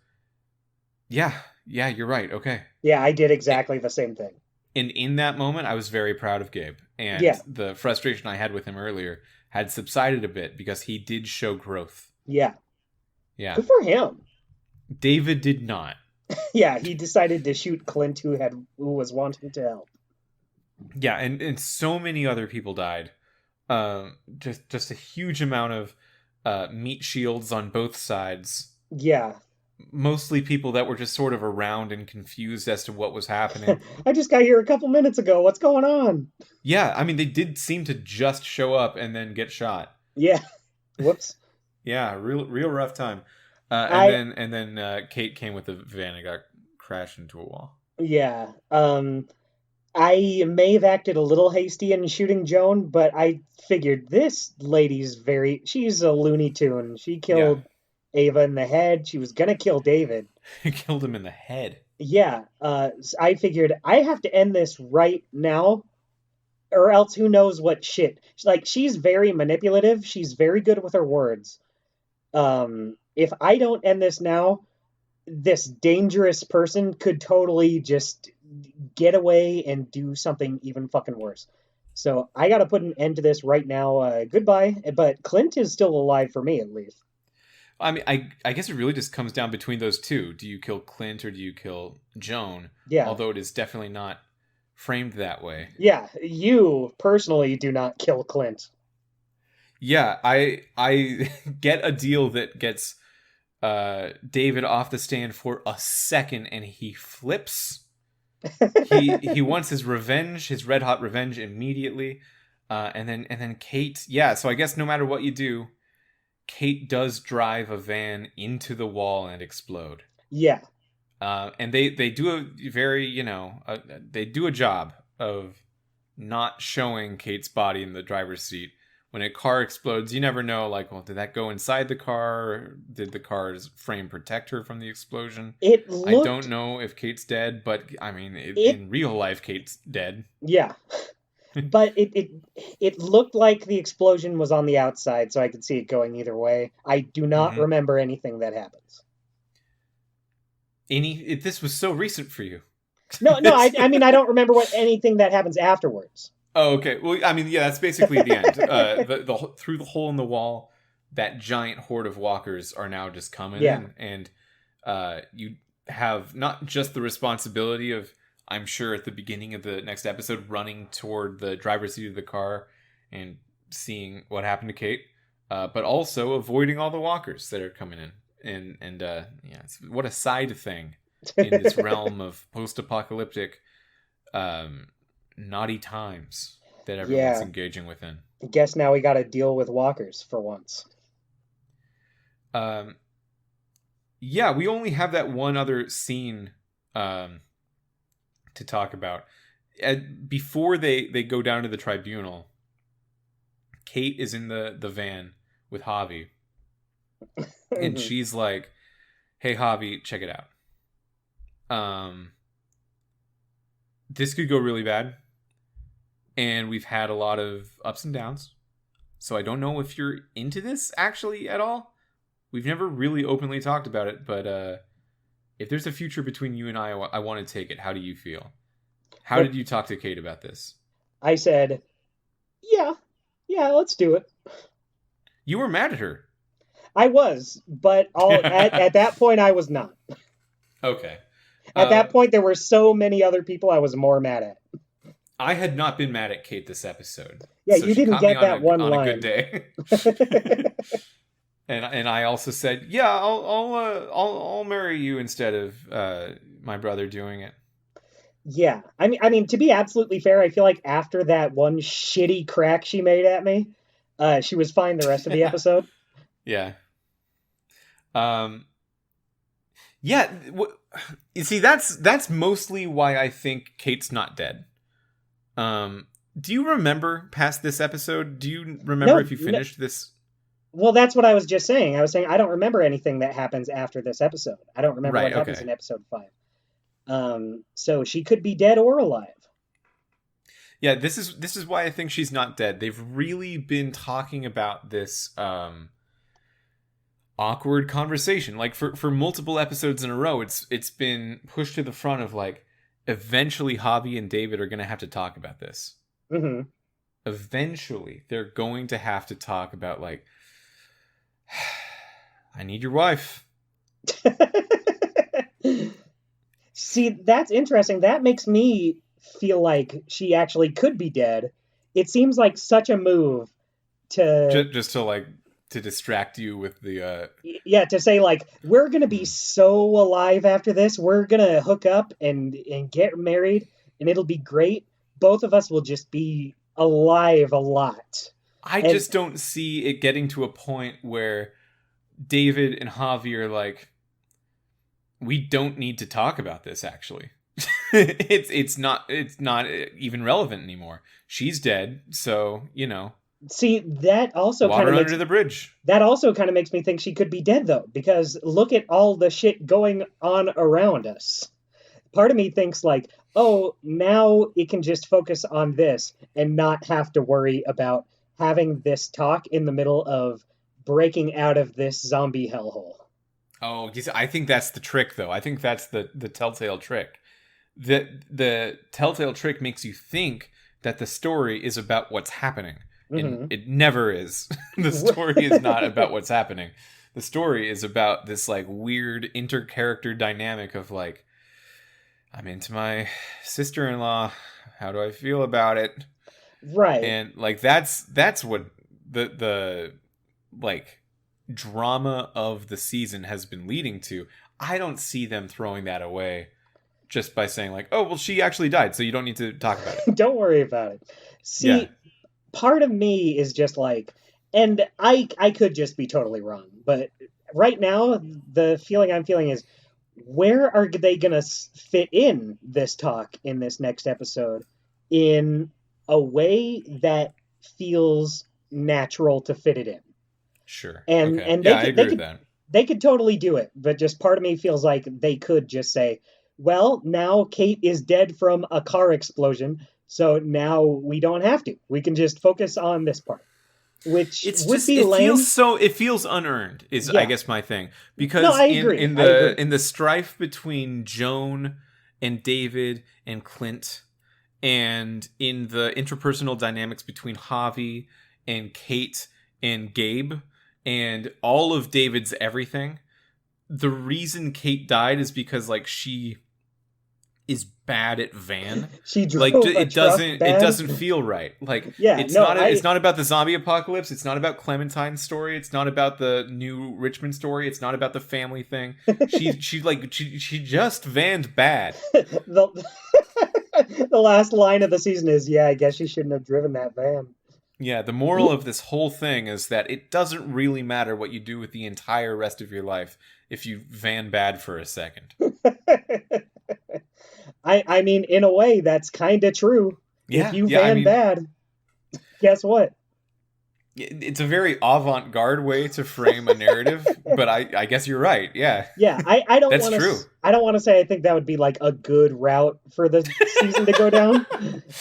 yeah, you're right. Okay. Yeah, I did exactly the same thing. And in that moment, I was very proud of Gabe. And Yeah, the frustration I had with him earlier had subsided a bit because he did show growth. yeah. Yeah. Good for him. David did not. Yeah, he decided to shoot Clint, who was wanting to help. Yeah, and so many other people died. Just a huge amount of meat shields on both sides. Yeah. Mostly people that were just sort of around and confused as to what was happening. I just got here a couple minutes ago. What's going on? Yeah, I mean, they did seem to just show up and then get shot. Yeah. Whoops. Yeah, real rough time. I And then Kate came with the van and got crashed into a wall. Yeah. I may have acted a little hasty in shooting Joan, but I figured this she's a Looney Tune. She Yeah, killed Ava in the head. She was gonna kill David. killed him in the head. Yeah. I figured I have to end this right now, or else who knows what shit. Like, she's very manipulative. She's very good with her words. If I don't end this now, this dangerous person could totally just get away and do something even fucking worse. So I got to put an end to this right now. Goodbye. But Clint is still alive for me, at least. I mean, I guess it really just comes down between those two. Do you kill Clint or do you kill Joan? Yeah. Although it is definitely not framed that way. Yeah. You personally do not kill Clint. Yeah, I get a deal that gets David off the stand for a second, and he flips. He wants his revenge, his red hot revenge immediately, and then Kate. Yeah, so I guess no matter what you do, Kate does drive a van into the wall and explode. Yeah. And they do a very they do a job of not showing Kate's body in the driver's seat. When a car explodes, you never know, like, well, did that go inside the car? Or did the car's frame protect her from the explosion? It I don't looked. know if Kate's dead, but, I mean, It. in real life, Kate's dead. Yeah. But it looked like the explosion was on the outside, so I could see it going either way. I do not Mm-hmm. remember anything that happens. This was so recent for you. No, I mean, I don't remember anything that happens afterwards. Oh, okay. Well, I mean, yeah, that's basically the end. Through the hole in the wall, that giant horde of walkers are now just coming Yeah. in, and you have not just the responsibility of, I'm sure at the beginning of the next episode, running toward the driver's seat of the car and seeing what happened to Kate, but also avoiding all the walkers that are coming in, and yeah, what a side thing in this realm of post-apocalyptic. Naughty times that everyone's Yeah. engaging within. Guess now we got to deal with walkers for once. Um, yeah, we only have that one other scene to talk about. Before they go down to the tribunal, Kate is in the van with Javi, and she's like, "Hey, Javi, check it out. This could go really bad. And we've had a lot of ups and downs. So I don't know if you're into this actually at all. We've never really openly talked about it, but if there's a future between you and I want to take it. How do you feel? How did you talk to Kate about this? I said, yeah, let's do it. You were mad at her. I was, but at that point I was not. Okay. At that point there were so many other people I was more mad at. I had not been mad at Kate this episode. Yeah, so you didn't get that one line. On a good day. and I also said, yeah, I'll marry you instead of my brother doing it. Yeah, I mean, to be absolutely fair, I feel like after that one shitty crack she made at me, she was fine the rest of the episode. Yeah. Yeah. You see, that's mostly why I think Kate's not dead. Do you remember past this episode? Do you remember if you finished this? Well, that's what I was just saying. I was saying I don't remember anything that happens after this episode. I don't remember what happens in episode 5. So she could be dead or alive. Yeah, this is why I think she's not dead. They've really been talking about this awkward conversation. Like for multiple episodes in a row, it's been pushed to the front of like, eventually Javi and David are going to have to talk about this. Mm-hmm. Eventually, they're going to have to talk about like, I need your wife. See, that's interesting. That makes me feel like she actually could be dead. It seems like such a move to just to like to distract you with the yeah, to say like, we're gonna be so alive after this, we're gonna hook up and get married and it'll be great. Both of us will just be alive a lot. I just don't see it getting to a point where David and Javi are like, we don't need to talk about this actually. it's not even relevant anymore. She's dead, so See, that also kind of under the bridge. That also kind of makes me think she could be dead, though, because look at all the shit going on around us. Part of me thinks like, oh, now it can just focus on this and not have to worry about having this talk in the middle of breaking out of this zombie hellhole. Oh, I think that's the trick, though. I think that's the telltale trick. The telltale trick makes you think that the story is about what's happening. And it never is. The story is not about what's happening. The story is about this like weird inter-character dynamic of like, I'm into my sister-in-law. How do I feel about it? Right. And like that's what the like drama of the season has been leading to. I don't see them throwing that away just by saying like, oh, well, she actually died, so you don't need to talk about it. Don't worry about it. See, part of me is just like, and I could just be totally wrong, but right now the feeling I'm feeling is, where are they gonna fit in this talk in this next episode in a way that feels natural to fit it in? Sure. And I agree with that. They could totally do it, but just part of me feels like they could just say, well, now Kate is dead from a car explosion, so now we don't have to. We can just focus on this part. Which would be lame. It feels unearned is I guess my thing. Because no, I agree. in the strife between Joan and David and Clint and in the interpersonal dynamics between Javi and Kate and Gabe and all of David's everything, the reason Kate died is because like she is bad at Van. She Like drove a it truck bad. doesn't feel right. Like Yeah, it's no, not it's not about the zombie apocalypse. It's not about Clementine's story. It's not about the new Richmond story. It's not about the family thing. She just Van'd bad. the, the last line of the season is, yeah, I guess you shouldn't have driven that van. Yeah, the moral of this whole thing is that it doesn't really matter what you do with the entire rest of your life if you van bad for a second. I mean, in a way, that's kind of true. Yeah, if you yeah, van bad, guess what? It's a very avant-garde way to frame a narrative, but I guess you're right. Yeah. Yeah, I don't That's want true. to. I don't want to say I think that would be like a good route for the season to go down.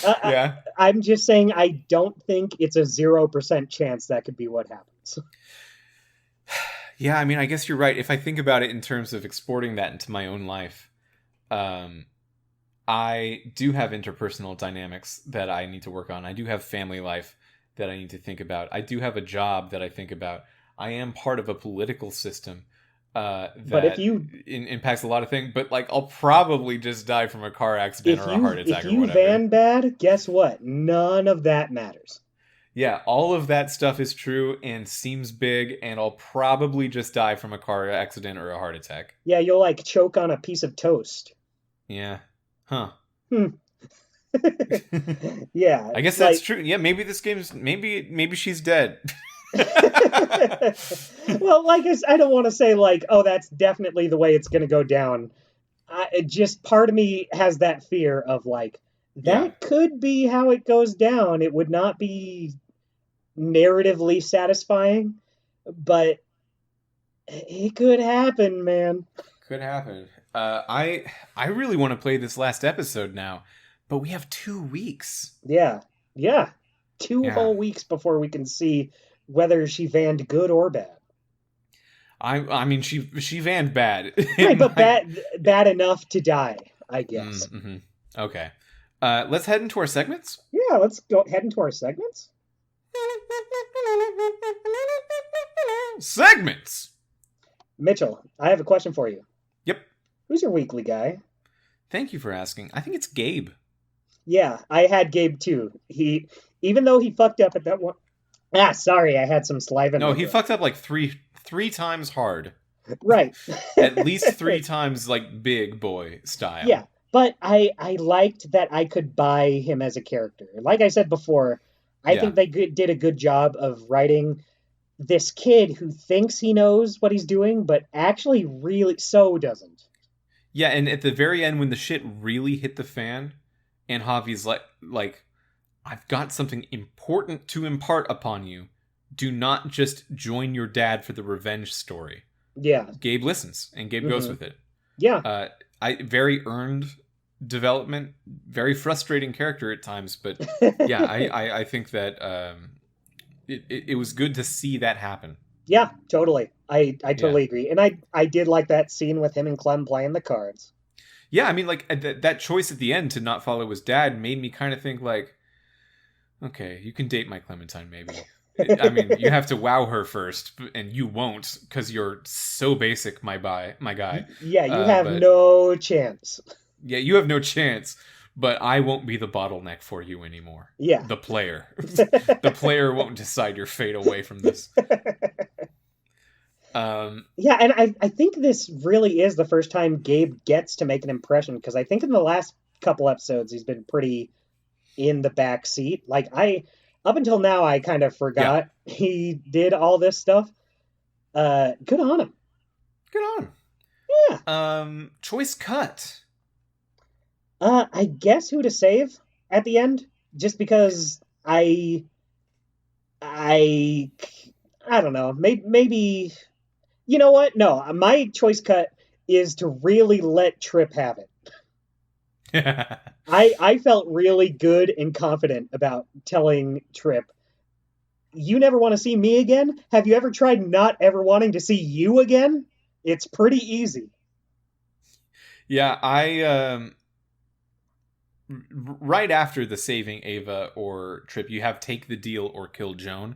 Yeah. I'm just saying I don't think it's a 0% chance that could be what happens. Yeah, I mean, I guess you're right. If I think about it in terms of exporting that into my own life, I do have interpersonal dynamics that I need to work on. I do have family life that I need to think about. I do have a job that I think about. I am part of a political system that if you impacts a lot of things. But like, I'll probably just die from a car accident or a heart attack or whatever. If you van bad, guess what? None of that matters. Yeah, all of that stuff is true and seems big, and I'll probably just die from a car accident or a heart attack. Yeah, you'll like choke on a piece of toast. Yeah. Huh. Yeah. I guess that's true. Yeah, maybe this game's maybe she's dead. Well, like I don't want to say like, oh, that's definitely the way it's going to go down. Just part of me has that fear of like, that could be how it goes down. It would not be narratively satisfying, but it could happen, man. Could happen. I really want to play this last episode now, but we have 2 weeks. Yeah. 2 whole weeks before we can see whether she vanned good or bad. I mean, she vanned bad. Right, but bad enough to die, I guess. Mm-hmm. Okay. Let's head into our segments? Yeah, let's go head into our segments. Segments! Mitchell, I have a question for you. Yep. Who's your weekly guy? Thank you for asking. I think it's Gabe. Yeah, I had Gabe too. Even though he fucked up at that one. Sorry, I had some saliva. No, he fucked up like three times hard. Right. At least 3 times like big boy style. Yeah, but I liked that I could buy him as a character. Like I said before, I think they did a good job of writing this kid who thinks he knows what he's doing, but actually really so doesn't. Yeah, and at the very end when the shit really hit the fan, and Javi's like, I've got something important to impart upon you. Do not just join your dad for the revenge story. Yeah. Gabe listens, and Gabe goes with it. Yeah. Very earned development, very frustrating character at times, but yeah, I think that it was good to see that happen. Yeah, totally. I totally agree. And I did like that scene with him and Clem playing the cards. Yeah, I mean, like, that choice at the end to not follow his dad made me kind of think, like, okay, you can date my Clementine, maybe. I mean, you have to wow her first, and you won't, because you're so basic, my guy. Yeah, you have no chance. Yeah, you have no chance, but I won't be the bottleneck for you anymore. Yeah. The player. The player won't decide your fate away from this. Yeah, and I think this really is the first time Gabe gets to make an impression, because I think in the last couple episodes he's been pretty in the back seat. Like up until now I kind of forgot he did all this stuff. Good on him. Good on him. Yeah. Choice cut. I guess who to save at the end, just because I don't know. Maybe you know what? No, my choice cut is to really let Trip have it. I felt really good and confident about telling Trip, you never want to see me again? Have you ever tried not ever wanting to see you again? It's pretty easy. Yeah, right after the saving Ava or Trip, you have take the deal or kill Joan.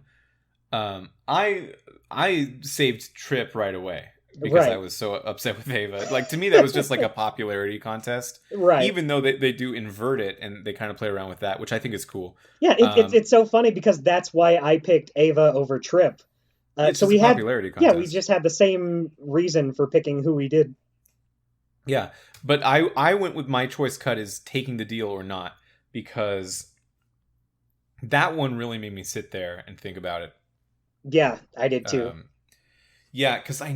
I saved Trip right away because I Right. was so upset with Ava. Like, to me, that was just like a popularity contest, Right. even though they do invert it and they kind of play around with that, which I think is cool. Yeah, it's so funny because that's why I picked Ava over Trip. It's So just a we had, popularity yeah, we contest. just had the same reason for picking who we did. Yeah, but I went with my choice cut is taking the deal or not, because that one really made me sit there and think about it. Yeah, I did too. Um, yeah, because I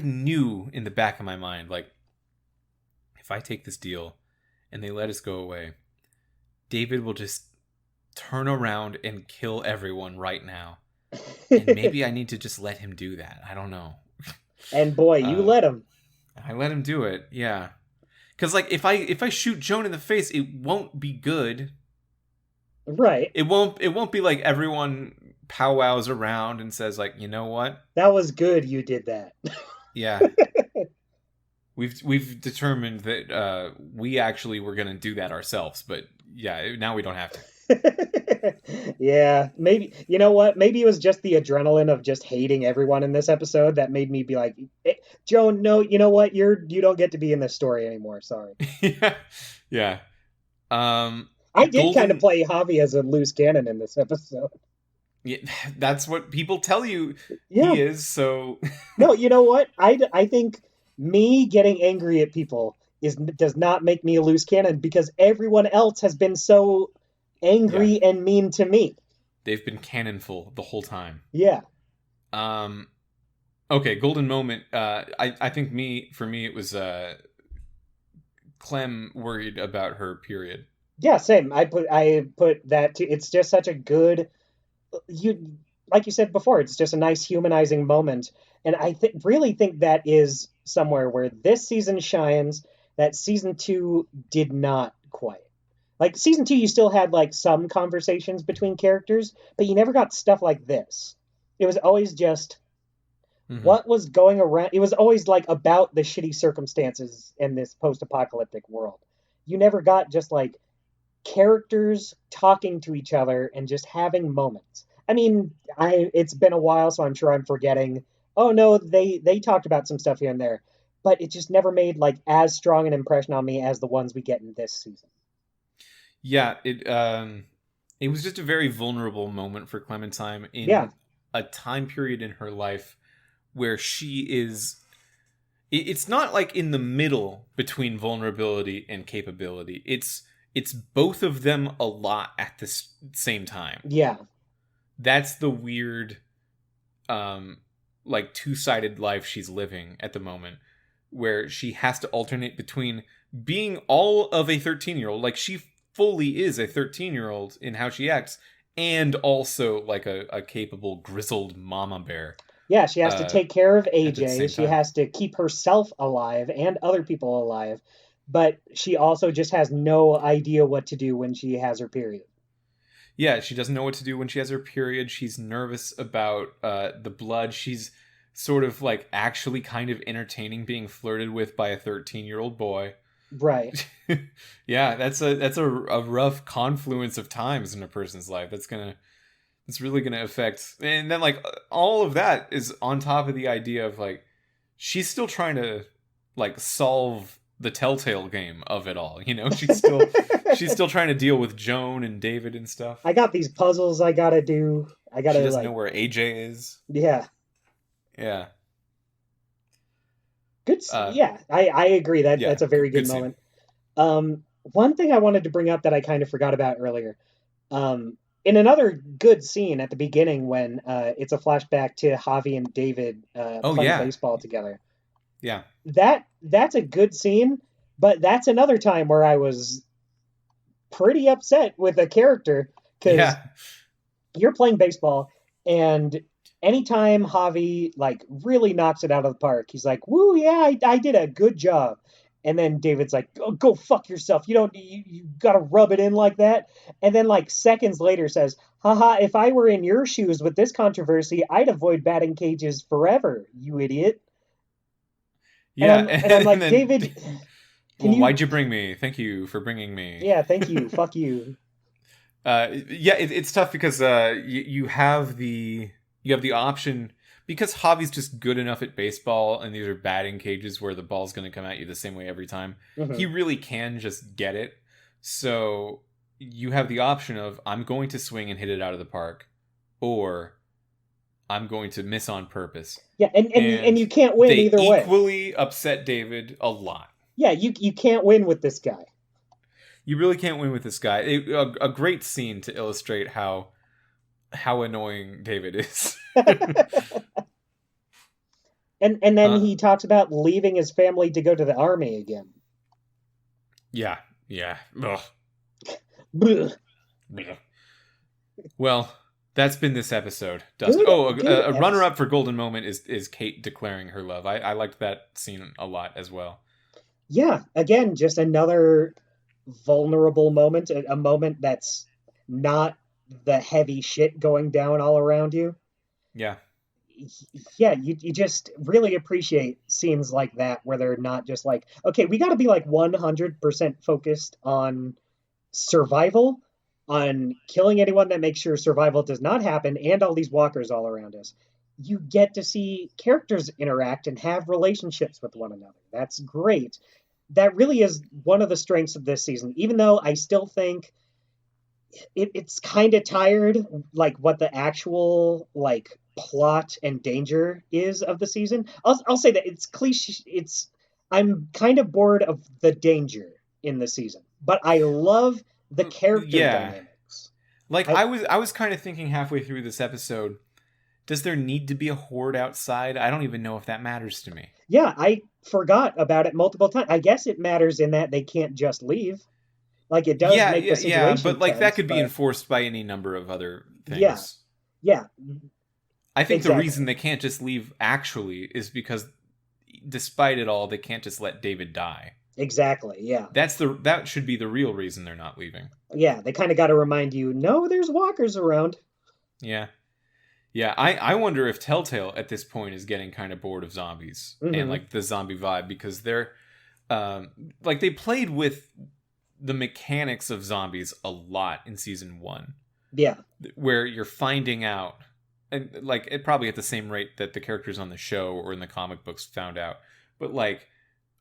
knew in the back of my mind, like, if I take this deal and they let us go away, David will just turn around and kill everyone right now. And maybe I need to just let him do that. I don't know. And boy, you Um, let him. I let him do it. Yeah. Because, like, if I shoot Joan in the face, it won't be good. Right. It won't be like everyone powwows around and says, like, you know what? That was good you did that. Yeah, we've determined that we actually were gonna do that ourselves, but yeah, now we don't have to. Yeah, maybe you know what? Maybe it was just the adrenaline of just hating everyone in this episode that made me be like, Joan, no, you know what? You don't get to be in this story anymore. Sorry. Yeah, yeah. Um, I did kind of Golden. play Javi as a loose cannon in this episode. Yeah, that's what people tell you Yeah. he is. So No, you know what? I think me getting angry at people does not make me a loose cannon because everyone else has been so yeah, angry and mean to me. they've been canonful the whole time. Yeah. Um, okay, golden moment. I think for me it was Clem worried about her period. Yeah, same. I put that to it's just such a good you like you said before, it's just a nice humanizing moment. And really think that is somewhere where this season shines that season 2 did not quite. Like season 2 you still had like some conversations between characters, but you never got stuff like this. It was always just Mm-hmm. what was going around. It was always like about the shitty circumstances in this post-apocalyptic world. You never got just like characters talking to each other and just having moments. I mean, I it's been a while, so I'm sure I'm forgetting. Oh no, they talked about some stuff here and there, but it just never made like as strong an impression on me as the ones we get in this season. Yeah, it was just a very vulnerable moment for Clementine Yeah, in a time period in her life where she is. It's not like in the middle between vulnerability and capability. It's both of them a lot at the same time. yeah, That's the weird, um, like two-sided life she's living at the moment, where she has to alternate between being all of a 13-year-old, like she fully is a 13-year-old in how she acts, and also like a capable grizzled mama bear yeah. She has to uh, take care of at the AJ. same She time. has to keep herself alive and other people alive, but she also just has no idea what to do when she has her period. Yeah, she doesn't know what to do when she has her period. She's nervous about the blood. She's sort of like actually kind of entertaining being flirted with by a 13-year-old boy. Right. Yeah, that's a rough confluence of times in a person's life. It's really gonna affect. And then like all of that is on top of the idea of like she's still trying to like solve the telltale game of it all. She's still trying to deal with Joan and David and stuff. I got these puzzles I gotta do. I She gotta doesn't know like, where AJ is. yeah, Yeah. good. Yeah, I agree that Yeah. that's a very good Good scene. moment. One thing I wanted to bring up that I kind of forgot about earlier. In another good scene at the beginning when it's a flashback to Javi and David Oh playing yeah. baseball together. Yeah. That's a good scene, but that's another time where I was pretty upset with a character because Yeah. you're playing baseball and anytime Javi like really knocks it out of the park, he's like, "Woo, yeah, I did a good job." And then David's like, oh, "Go fuck yourself. You gotta rub it in like that." And then like seconds later says, "Haha, if I were in your shoes with this controversy, I'd avoid batting cages forever, you idiot." And Yeah. I'm And like, then David, Can Well, you? why'd you bring me? Thank you for bringing me. Yeah, thank you. Fuck you. It's tough because you have the option because Javi's just good enough at baseball, and these are batting cages where the ball's going to come at you the same way every time. Hmm. He really can just get it. So you have the option of I'm going to swing and hit it out of the park, or I'm going to miss on purpose. Yeah, and And you can't win they either way. equally upset David a lot. Yeah, you can't win with this guy. You really can't win with this guy. A great scene to illustrate how annoying David is. And then uh, he talks about leaving his family to go to the army again. yeah. Ugh. Blech. Well, that's been this episode, Dustin. Good A runner-up for Golden Moment is Kate declaring her love. I liked that scene a lot as well. Yeah, again, just another vulnerable moment, a moment that's not the heavy shit going down all around you. Yeah. Yeah, you just really appreciate scenes like that where they're not just like, okay, we got to be like 100% focused on survival, on killing anyone that makes sure survival does not happen, and all these walkers all around us. You get to see characters interact and have relationships with one another. That's great. That really is one of the strengths of this season, even though I still think it's kind of tired, like what the actual like plot and danger is of the season. I'll say that it's cliche. I'm kind of bored of the danger in the season, but I love the character Yeah. dynamics. Like I I was kind of thinking halfway through this episode, does there need to be a horde outside? I don't even know if that matters to me. Yeah, I forgot about it multiple times. I guess it matters in that they can't just leave. Like it does make the Yeah, situation but like that tense, could be but enforced by any number of other yeah, things. yeah, I think the exactly. reason they can't just leave actually is because despite it all, they can't just let David die. Exactly. Yeah. That should be the real reason they're not leaving. Yeah, they kind of got to remind you, no, there's walkers around. Yeah. Yeah, I wonder if Telltale at this point is getting kind of bored of zombies and Hmm. like the zombie vibe because they're like they played with the mechanics of zombies a lot in season 1 Yeah. where you're finding out and like it probably at the same rate that the characters on the show or in the comic books found out. But like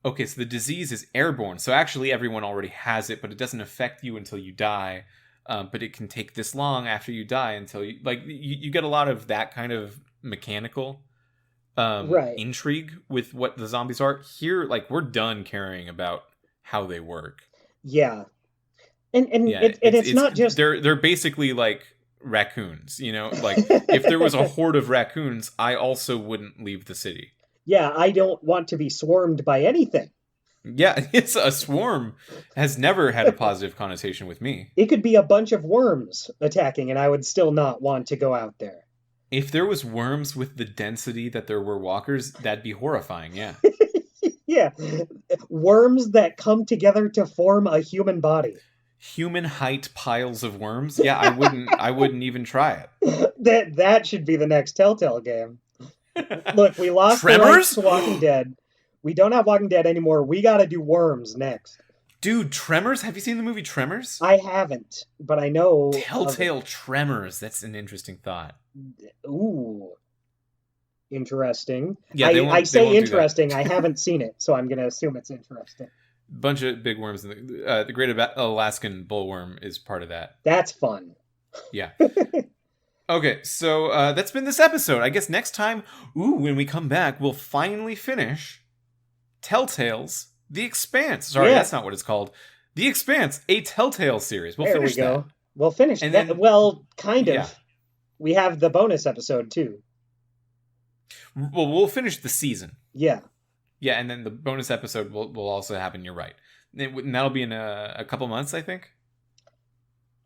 okay, so the disease is airborne. So actually everyone already has it, but it doesn't affect you until you die. But it can take this long after you die until you get a lot of that kind of mechanical Right. intrigue with what the zombies are. Here, like we're done caring about how they work. Yeah. And Yeah, it's not just they're basically like raccoons, you know? Like if there was a horde of raccoons, I also wouldn't leave the city. yeah, I don't want to be swarmed by anything. Yeah, it's a swarm has never had a positive connotation with me. It could be a bunch of worms attacking and I would still not want to go out there. If there was worms with the density that there were walkers, that'd be horrifying, yeah. Yeah. Worms that come together to form a human body. Human height piles of worms? Yeah, I wouldn't even try That should be the next Telltale game. it. Look, we lost the rights Tremors? to Walking Dead. We don't have Walking Dead anymore. We got to do Worms next. Dude, Tremors? Have you seen the movie Tremors? I haven't, but I know. Telltale Tremors. That's an interesting thought. Ooh, interesting. Yeah, I they say won't interesting. I haven't seen it, so I'm going to assume it's interesting. Bunch of big worms. In the Great Alaskan Bullworm is part of that. That's fun. Yeah. Okay, so that's been this episode. I guess next time, when we come back, we'll finally finish Telltale's The Expanse. Sorry, Yeah. that's not what it's called. The Expanse, a Telltale series. We'll There finish we go. that. We'll finish And that. then- Well, kind of. yeah. We have the bonus episode too. Well, we'll finish the season. Yeah. Yeah, and then the bonus episode will also happen. You're right. And that'll be in a couple months, I think.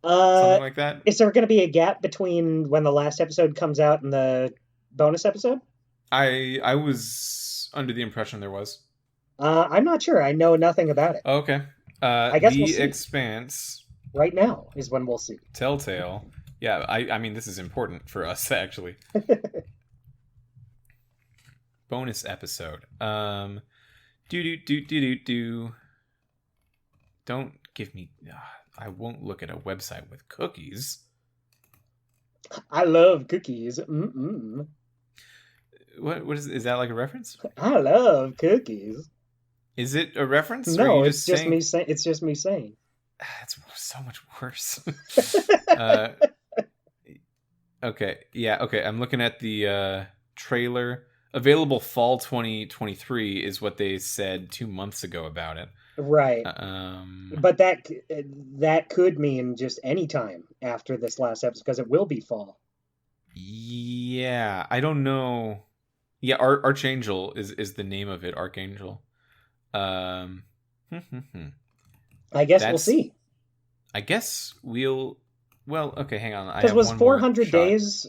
Something like that. Is there going to be a gap between when the last episode comes out and the bonus episode? I was under the impression there was. I'm not sure. I know nothing about it. Okay. I guess The we'll see. Expanse, Right now is when we'll see. Telltale. Yeah, I mean this is important for us actually. Bonus episode. Do. don't give me. I won't look at a website with cookies. I love cookies. Mm-mm. What is that like a reference? I love cookies. Is it a reference, or are No, you it's just just saying? me saying. It's just me saying. It's so much worse. uh, okay, yeah, okay. I'm looking at the trailer. Available fall 2023 is what they said 2 months ago about it. Right. Um, But that could mean just any time after this last episode because it will be fall. yeah, I don't know. Yeah, Archangel is the name of it. Archangel. Um, I guess we'll that's. see. I guess we'll. Well, okay, hang on. I Because have was one more 400 shot. days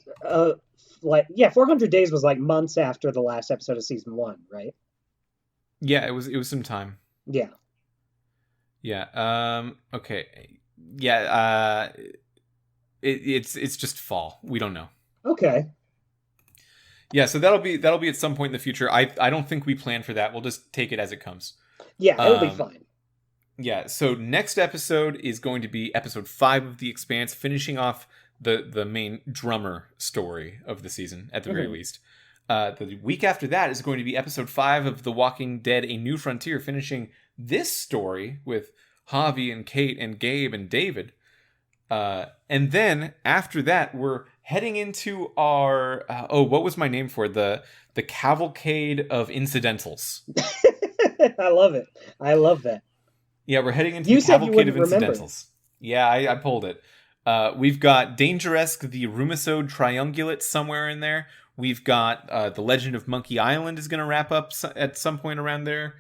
400 days was like months after the last episode of season 1, right? Yeah, it was some time. Yeah. Yeah. Okay. Yeah. It's just fall. We don't know. Okay. Yeah. So that'll be at some point in the future. I don't think we plan for that. We'll just take it as it comes. Yeah, it'll be fine. Yeah. So next episode is going to be episode 5 of The Expanse, finishing off the main drummer story of the season at the very least. The week after that is going to be episode 5 of The Walking Dead: A New Frontier, finishing this story with Javi and Kate and Gabe and David. And then after that, we're heading into our what was my name for it? The cavalcade of incidentals. I love it. I love that. Yeah, we're heading into You the said you cavalcade of wouldn't remember. incidentals. Yeah, I pulled it. We've got Dangeresque, the Rumisode Triungulate somewhere in there. We've got The Legend of Monkey Island is going to wrap up at some point around there.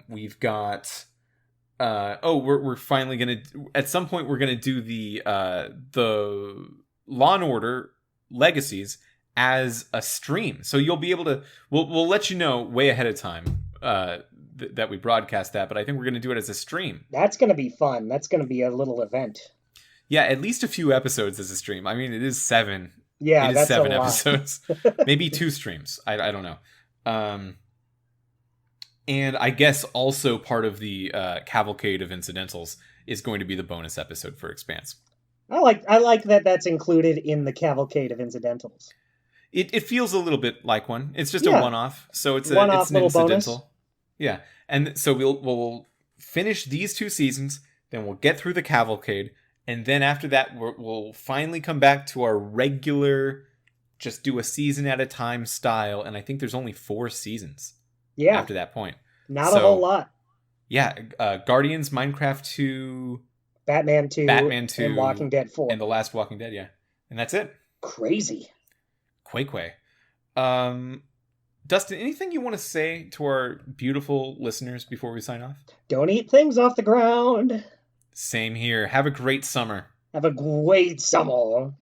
We've got... we're finally going to... At some point, we're going to do the Law & Order Legacies as a stream. So you'll be able to... We'll let you know way ahead of time that we broadcast that, but I think we're going to do it as a stream. That's going to be fun. That's going to be a little event. Yeah, at least a few episodes as a stream. I mean, it is 7. Yeah, it is that's 7 a lot. episodes. Maybe 2 streams. I don't know. And I guess also part of the cavalcade of incidentals is going to be the bonus episode for Expanse. I like that that's included in the cavalcade of incidentals. It feels a little bit like one. It's just Yeah. a one-off, so it's One-off an little incidental. bonus. Yeah, and so we'll finish these 2 seasons, then we'll get through the cavalcade, and then after that we'll finally come back to our regular, just do a season at a time style. And I think there's only 4 seasons. Yeah, After that point, not a whole lot. Yeah, Guardians, Minecraft 2, Batman 2, and Walking Dead 4. and The Last Walking Dead. Yeah, and that's it. Crazy. Quay. Dustin, anything you want to say to our beautiful listeners before we sign off? Don't eat things off the ground. Same here. Have a great summer. Have a great summer.